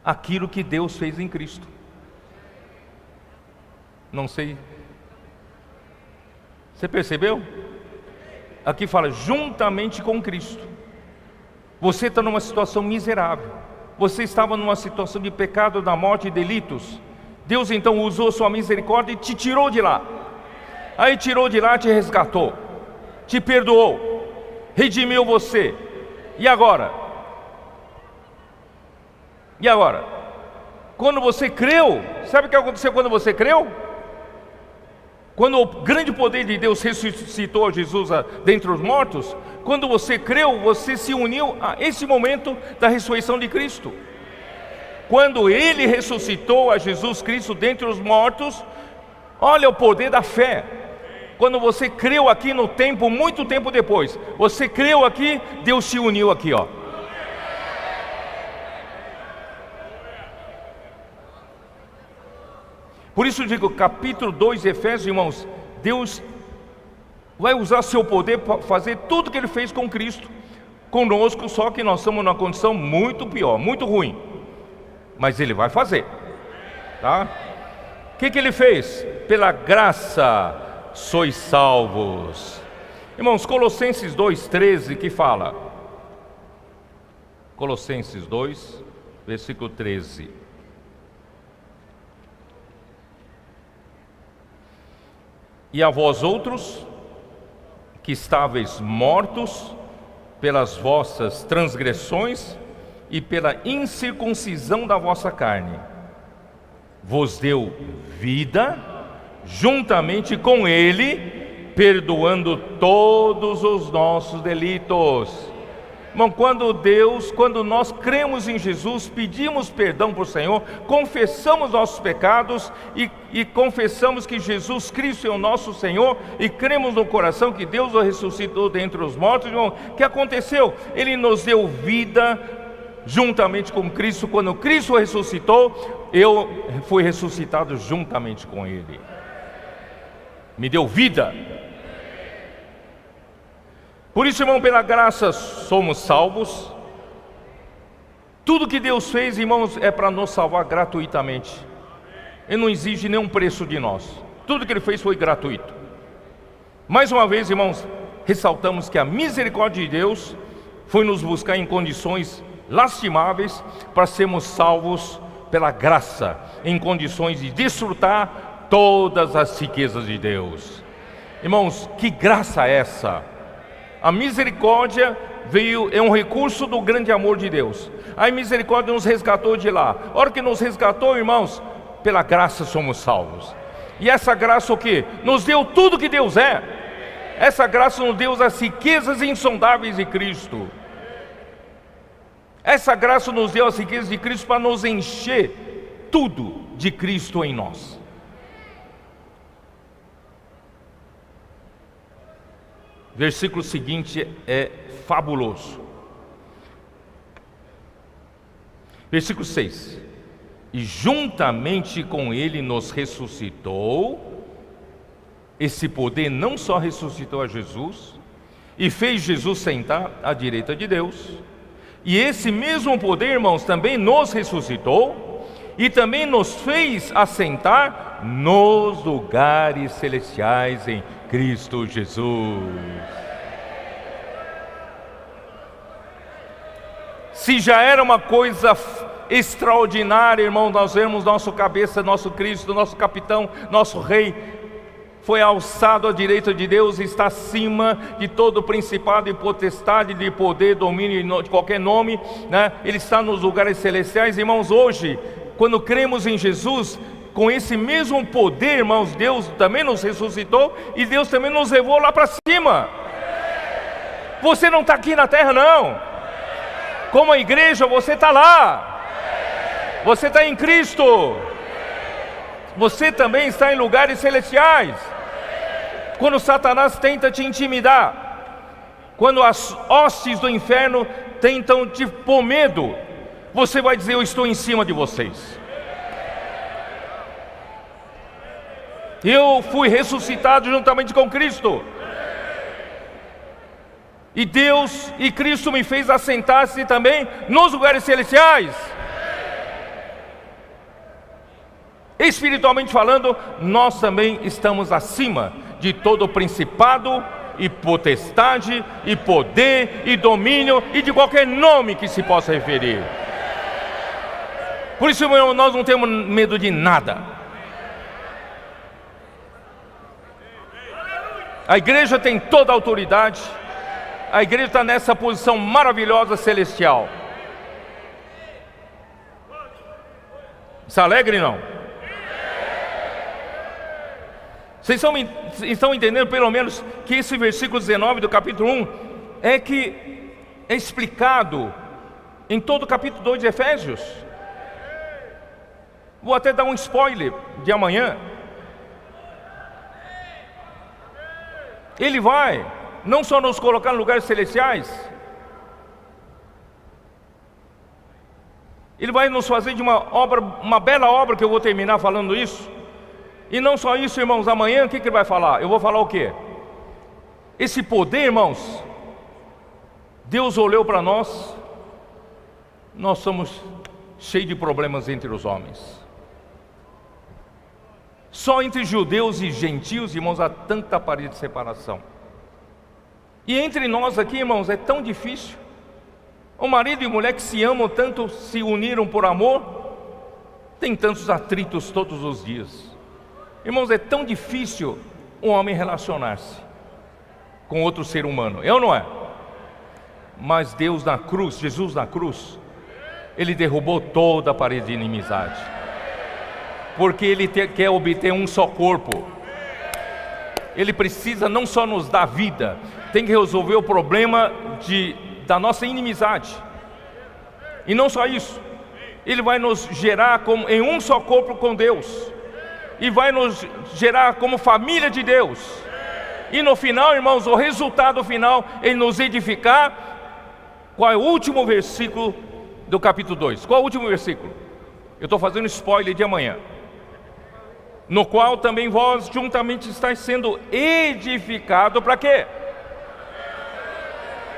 àquilo que Deus fez em Cristo. Não sei, você percebeu? Aqui fala juntamente com Cristo. Você está numa situação miserável, você estava numa situação de pecado, da morte e delitos. Deus então usou sua misericórdia e te tirou de lá. Aí tirou de lá, te resgatou, te perdoou, redimiu você. E agora? Quando você creu, sabe o que aconteceu quando você creu? Quando o grande poder de Deus ressuscitou Jesus dentre os mortos, quando você creu, você se uniu a esse momento da ressurreição de Cristo. Quando Ele ressuscitou a Jesus Cristo dentre os mortos, olha o poder da fé. Quando você creu aqui no tempo, muito tempo depois, você creu aqui, Deus se uniu aqui, ó. Por isso eu digo, capítulo 2 de Efésios, irmãos, Deus vai usar seu poder para fazer tudo que Ele fez com Cristo conosco, só que nós estamos numa condição muito pior, muito ruim. Mas Ele vai fazer, tá? O que Ele fez? Pela graça sois salvos. Irmãos, Colossenses 2,13 que fala, Colossenses 2, versículo 13. E a vós outros, que estáveis mortos pelas vossas transgressões e pela incircuncisão da vossa carne, vos deu vida juntamente com Ele, perdoando todos os nossos delitos. Irmão, quando nós cremos em Jesus, pedimos perdão para o Senhor, confessamos nossos pecados e confessamos que Jesus Cristo é o nosso Senhor, e cremos no coração que Deus o ressuscitou dentre os mortos, irmão, o que aconteceu? Ele nos deu vida juntamente com Cristo. Quando Cristo ressuscitou, eu fui ressuscitado juntamente com Ele. Me deu vida. Por isso, irmão, pela graça somos salvos. Tudo que Deus fez, irmãos, é para nos salvar gratuitamente. Ele não exige nenhum preço de nós. Tudo que Ele fez foi gratuito. Mais uma vez, irmãos, ressaltamos que a misericórdia de Deus foi nos buscar em condições lastimáveis para sermos salvos pela graça, em condições de desfrutar todas as riquezas de Deus. Irmãos, que graça é essa? A misericórdia veio, é um recurso do grande amor de Deus. A misericórdia nos resgatou de lá. A hora que nos resgatou, irmãos, pela graça somos salvos. E essa graça o quê? Nos deu tudo que Deus é. Essa graça nos deu as riquezas insondáveis de Cristo. Essa graça nos deu as riquezas de Cristo para nos encher tudo de Cristo em nós. Versículo seguinte é fabuloso. Versículo 6. E juntamente com ele nos ressuscitou. Esse poder não só ressuscitou a Jesus e fez Jesus sentar à direita de Deus, e esse mesmo poder, irmãos, também nos ressuscitou e também nos fez assentar nos lugares celestiais em Cristo Jesus. Se já era uma coisa extraordinária, irmão, nós vemos nosso cabeça, nosso Cristo, nosso capitão, nosso rei, foi alçado à direita de Deus e está acima de todo principado e potestade, de poder, domínio, de qualquer nome, né? Ele está nos lugares celestiais. Irmãos, hoje, quando cremos em Jesus, com esse mesmo poder, irmãos, Deus também nos ressuscitou e Deus também nos levou lá para cima. Você não está aqui na terra, não. Como a igreja, você está lá. Você está em Cristo. Você também está em lugares celestiais. Quando Satanás tenta te intimidar, quando as hostes do inferno tentam te pôr medo, você vai dizer: eu estou em cima de vocês. Eu fui ressuscitado juntamente com Cristo. E Deus e Cristo me fez assentar-se também nos lugares celestiais. Espiritualmente falando, nós também estamos acima de todo principado e potestade e poder e domínio e de qualquer nome que se possa referir. Por isso, meu irmão, nós não temos medo de nada. A igreja tem toda a autoridade. A igreja está nessa posição maravilhosa celestial. Está alegre, não? Vocês estão entendendo pelo menos que esse versículo 19 do capítulo 1 é que é explicado em todo o capítulo 2 de Efésios. Vou até dar um spoiler de amanhã. Ele vai não só nos colocar em lugares celestiais, Ele vai nos fazer de uma obra, uma bela obra, que eu vou terminar falando isso. E não só isso, irmãos, amanhã o que ele vai falar? Eu vou falar o quê? Esse poder, irmãos, Deus olhou para nós, nós somos cheios de problemas entre os homens. Só entre judeus e gentios, irmãos, há tanta parede de separação. E entre nós aqui, irmãos, é tão difícil. O marido e mulher que se amam tanto, se uniram por amor, tem tantos atritos todos os dias. Irmãos, é tão difícil um homem relacionar-se com outro ser humano, é ou não é? Mas Deus na cruz, Jesus na cruz, Ele derrubou toda a parede de inimizade, porque Ele quer obter um só corpo. Ele precisa não só nos dar vida, tem que resolver o problema da nossa inimizade. E não só isso, Ele vai nos gerar em um só corpo com Deus, e vai nos gerar como família de Deus. E no final, irmãos, o resultado final é nos edificar. Qual é o último versículo do capítulo 2? Qual é o último versículo? Eu estou fazendo spoiler de amanhã. No qual também vós juntamente estáis sendo edificado para quê?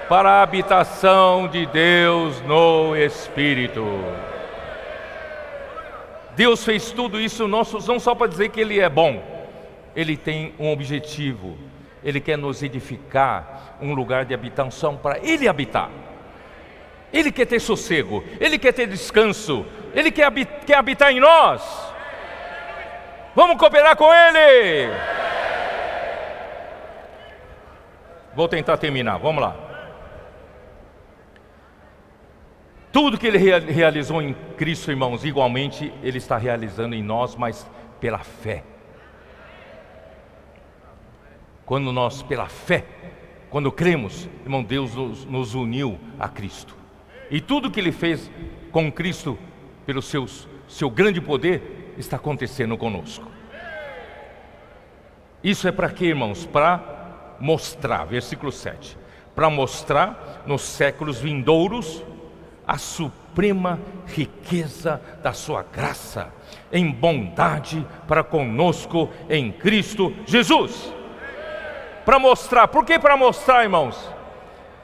Para a habitação de Deus no Espírito. Deus fez tudo isso não só para dizer que Ele é bom. Ele tem um objetivo. Ele quer nos edificar um lugar de habitação para Ele habitar. Ele quer ter sossego, Ele quer ter descanso, Ele quer habitar em nós. Vamos cooperar com Ele. Vou tentar terminar, vamos lá. Tudo que Ele realizou em Cristo, irmãos, igualmente Ele está realizando em nós, mas pela fé. Quando nós, pela fé, quando cremos, irmão, Deus nos uniu a Cristo. E tudo que Ele fez com Cristo, pelo seu grande poder, está acontecendo conosco. Isso é para quê, irmãos? Para mostrar, versículo 7, para mostrar nos séculos vindouros a suprema riqueza da sua graça, em bondade para conosco em Cristo Jesus. Para mostrar, por que para mostrar, irmãos?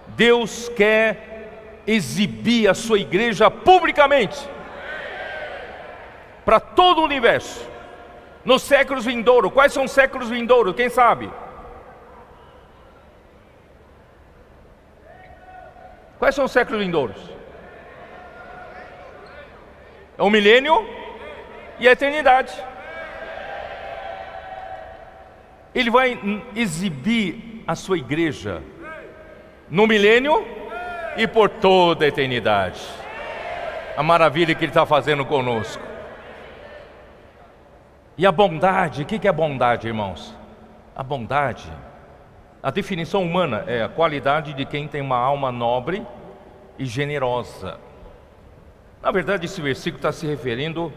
Deus quer exibir a sua igreja publicamente, para todo o universo, nos séculos vindouros. Quais são os séculos vindouros? Quem sabe? Quais são os séculos vindouros? É o milênio e a eternidade. Ele vai exibir a sua igreja no milênio e por toda a eternidade. A maravilha que Ele está fazendo conosco. E a bondade, o que é bondade, irmãos? A bondade, a definição humana é a qualidade de quem tem uma alma nobre e generosa. Na verdade, esse versículo está se referindo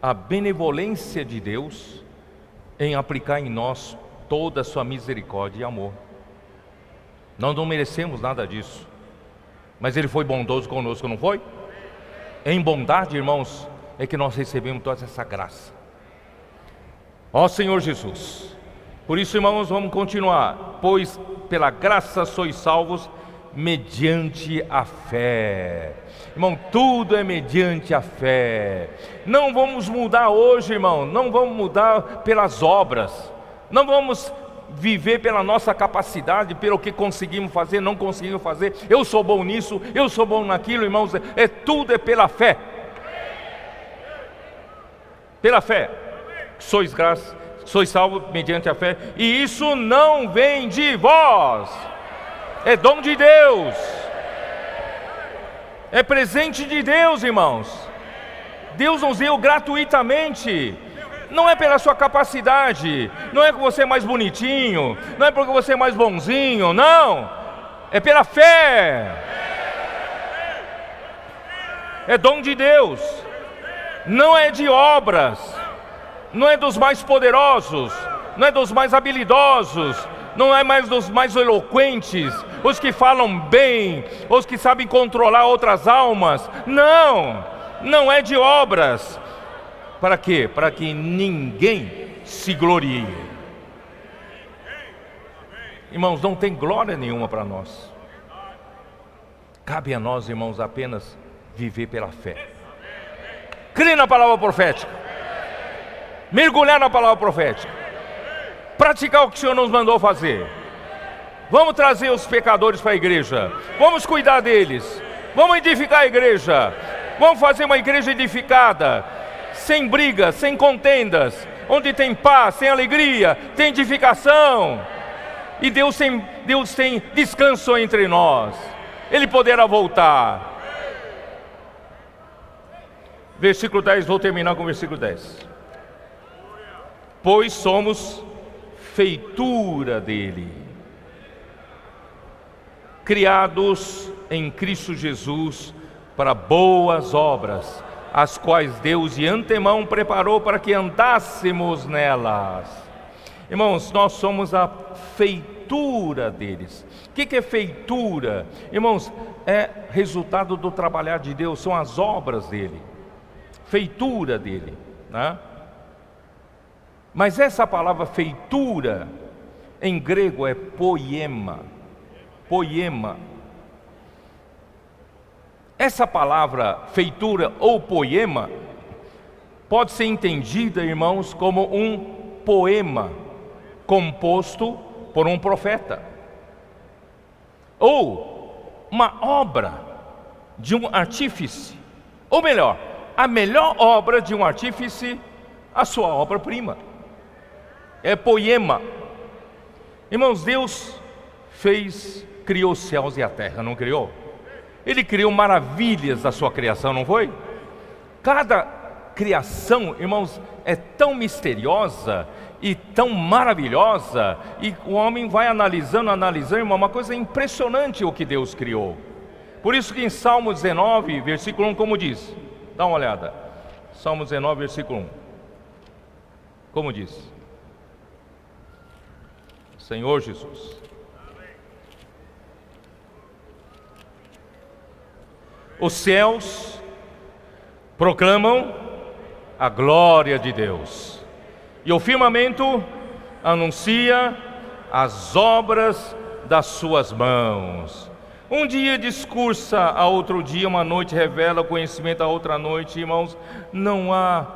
à benevolência de Deus em aplicar em nós toda a sua misericórdia e amor. Nós não merecemos nada disso, mas Ele foi bondoso conosco, não foi? Em bondade, irmãos, é que nós recebemos toda essa graça. Ó Senhor Jesus. Por isso, irmãos, vamos continuar. Pois pela graça sois salvos mediante a fé. Irmão, tudo é mediante a fé. Não vamos mudar hoje, irmão. Não vamos mudar pelas obras. Não vamos viver pela nossa capacidade, pelo que conseguimos fazer, não conseguimos fazer. Eu sou bom nisso, eu sou bom naquilo, irmãos. Tudo é pela fé. Pela fé. Sois graça, sois salvos mediante a fé. E isso não vem de vós. É dom de Deus. É presente de Deus, irmãos. Deus nos deu gratuitamente. Não é pela sua capacidade. Não é porque você é mais bonitinho. Não é porque você é mais bonzinho. Não. É pela fé. É dom de Deus. Não é de obras. Não é dos mais poderosos. Não é dos mais habilidosos. Não é mais dos mais eloquentes, os que falam bem, os que sabem controlar outras almas. Não, não é de obras. Para quê? Para que ninguém se glorie. Irmãos, não tem glória nenhuma para nós. Cabe a nós, irmãos, apenas viver pela fé. Crer na palavra profética. Mergulhar na palavra profética. Praticar o que o Senhor nos mandou fazer. Vamos trazer os pecadores para a igreja. Vamos cuidar deles. Vamos edificar a igreja. Vamos fazer uma igreja edificada, sem brigas, sem contendas, onde tem paz, tem alegria, tem edificação. E Deus tem descanso entre nós. Ele poderá voltar. Versículo 10, vou terminar com o versículo 10. Pois somos feitura dele, criados em Cristo Jesus para boas obras, as quais Deus de antemão preparou para que andássemos nelas. Irmãos, nós somos a feitura deles. O que é feitura? Irmãos, é resultado do trabalhar de Deus, são as obras dele, feitura dele, né? Mas essa palavra feitura, em grego é poema. Poema. Essa palavra feitura ou poema pode ser entendida, irmãos, como um poema composto por um profeta, ou uma obra de um artífice, ou melhor, a melhor obra de um artífice, a sua obra-prima. É poema. Irmãos, Deus criou os céus e a terra, não criou? Ele criou maravilhas da sua criação, não foi? Cada criação, irmãos, é tão misteriosa e tão maravilhosa, e o homem vai analisando, irmão, uma coisa impressionante o que Deus criou. Por isso que em Salmo 19, versículo 1, como diz? Dá uma olhada. Salmo 19, versículo 1. Como diz? Senhor Jesus. Os céus proclamam a glória de Deus, e o firmamento anuncia as obras das suas mãos. Um dia discursa a outro dia, uma noite revela o conhecimento a outra noite. Irmãos, não há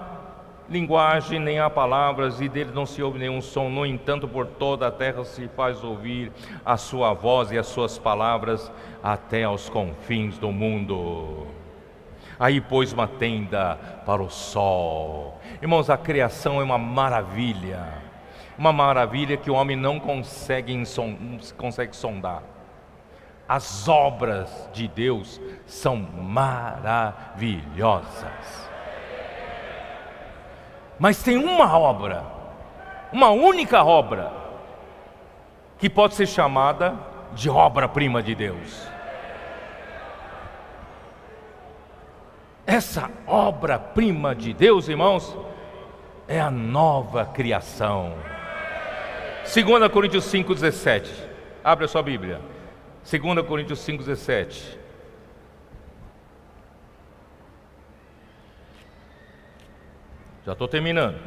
linguagem, nem há palavras, e dele não se ouve nenhum som. No entanto, por toda a terra se faz ouvir a sua voz e as suas palavras até aos confins do mundo. Aí pôs uma tenda para o sol. Irmãos, a criação é uma maravilha que o homem não consegue sondar. As obras de Deus são maravilhosas. Mas tem uma obra, uma única obra, que pode ser chamada de obra-prima de Deus. Essa obra-prima de Deus, irmãos, é a nova criação. 2 Coríntios 5,17. Abre a sua Bíblia. 2 Coríntios 5,17. Já estou terminando.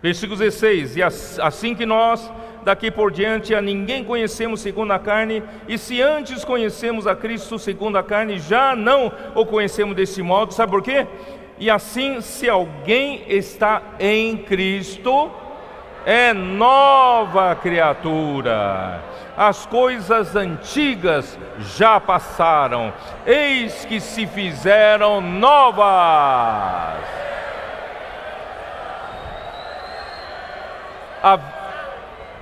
Versículo 16. E assim que nós daqui por diante a ninguém conhecemos segundo a carne, e se antes conhecemos a Cristo segundo a carne, já não o conhecemos desse modo. Sabe por quê? E assim, se alguém está em Cristo, é nova criatura. As coisas antigas já passaram, eis que se fizeram novas.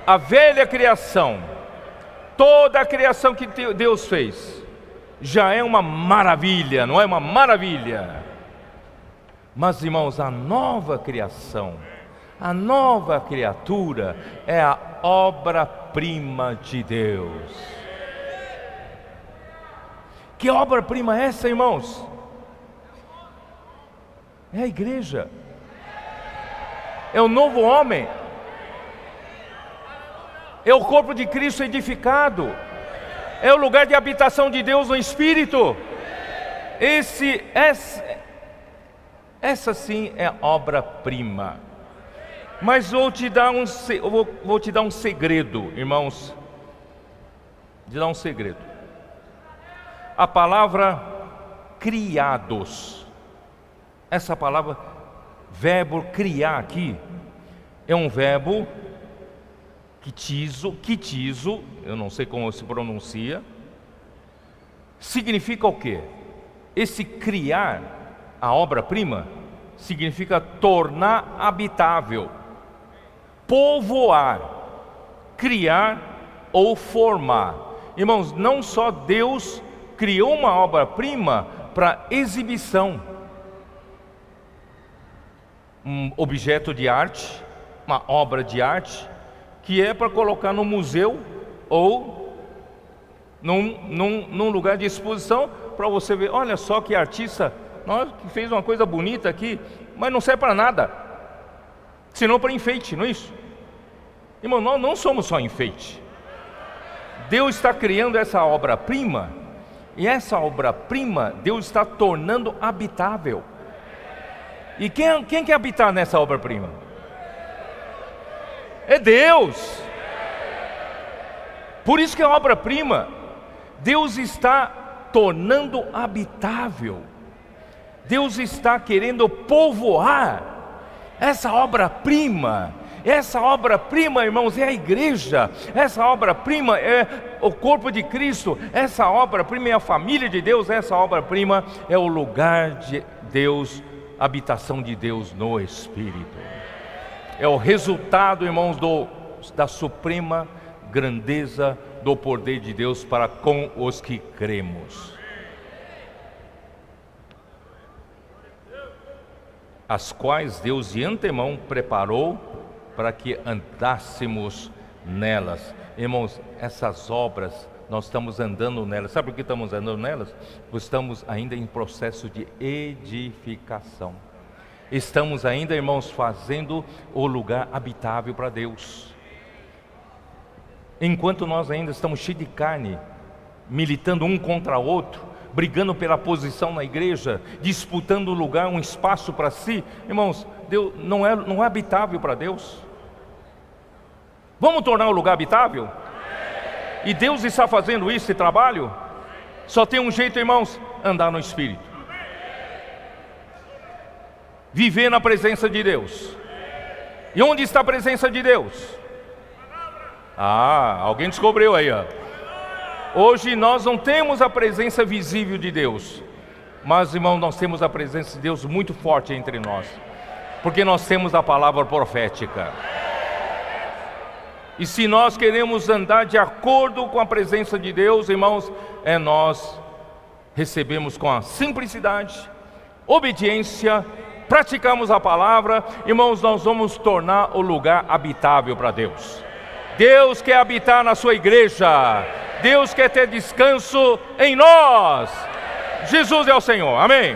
A velha criação, toda a criação que Deus fez, já é uma maravilha, não é uma maravilha? Mas, irmãos, a nova criação, a nova criatura é a obra-prima de Deus. Que obra-prima é essa, irmãos? É a igreja, é o novo homem, é o corpo de Cristo edificado, é o lugar de habitação de Deus no Espírito. Essa sim é obra-prima. Mas vou te dar um segredo, irmãos. Vou te dar um segredo. A palavra criados, essa palavra, verbo criar aqui, é um verbo quitizo, eu não sei como se pronuncia. Significa o quê? Esse criar, a obra-prima, significa tornar habitável, povoar, criar ou formar. Irmãos, não só Deus criou uma obra-prima para exibição, um objeto de arte, uma obra de arte, que é para colocar no museu ou num lugar de exposição, para você ver, olha só que artista, que fez uma coisa bonita aqui, mas não serve para nada, senão para enfeite, não é isso? Irmão, nós não somos só enfeite. Deus está criando essa obra-prima, e essa obra-prima Deus está tornando habitável. E quem quer habitar nessa obra-prima? É Deus. Por isso que a obra-prima, Deus está tornando habitável. Deus está querendo povoar essa obra-prima. Essa obra-prima, irmãos, é a igreja. Essa obra-prima é o corpo de Cristo. Essa obra-prima é a família de Deus. Essa obra-prima é o lugar de Deus, habitação de Deus no Espírito. É o resultado, irmãos, da suprema grandeza, do poder de Deus para com os que cremos. As quais Deus de antemão preparou para que andássemos nelas. Irmãos, essas obras, nós estamos andando nelas. Sabe por que estamos andando nelas? Porque estamos ainda em processo de edificação. Estamos ainda, irmãos, fazendo o lugar habitável para Deus. Enquanto nós ainda estamos cheios de carne, militando um contra o outro, brigando pela posição na igreja, disputando um lugar, um espaço para si, irmãos, Deus não é habitável para Deus. Vamos tornar o lugar habitável? E Deus está fazendo esse trabalho. Só tem um jeito, irmãos: andar no Espírito, viver na presença de Deus. E onde está a presença de Deus? Alguém descobriu aí, ó. Hoje nós não temos a presença visível de Deus, mas, irmão, nós temos a presença de Deus muito forte entre nós, porque nós temos a palavra profética. E se nós queremos andar de acordo com a presença de Deus, irmãos, nós recebemos com a simplicidade, obediência, praticamos a palavra, irmãos, nós vamos tornar o lugar habitável para Deus. Deus quer habitar na sua igreja. Deus quer ter descanso em nós. Jesus é o Senhor, amém?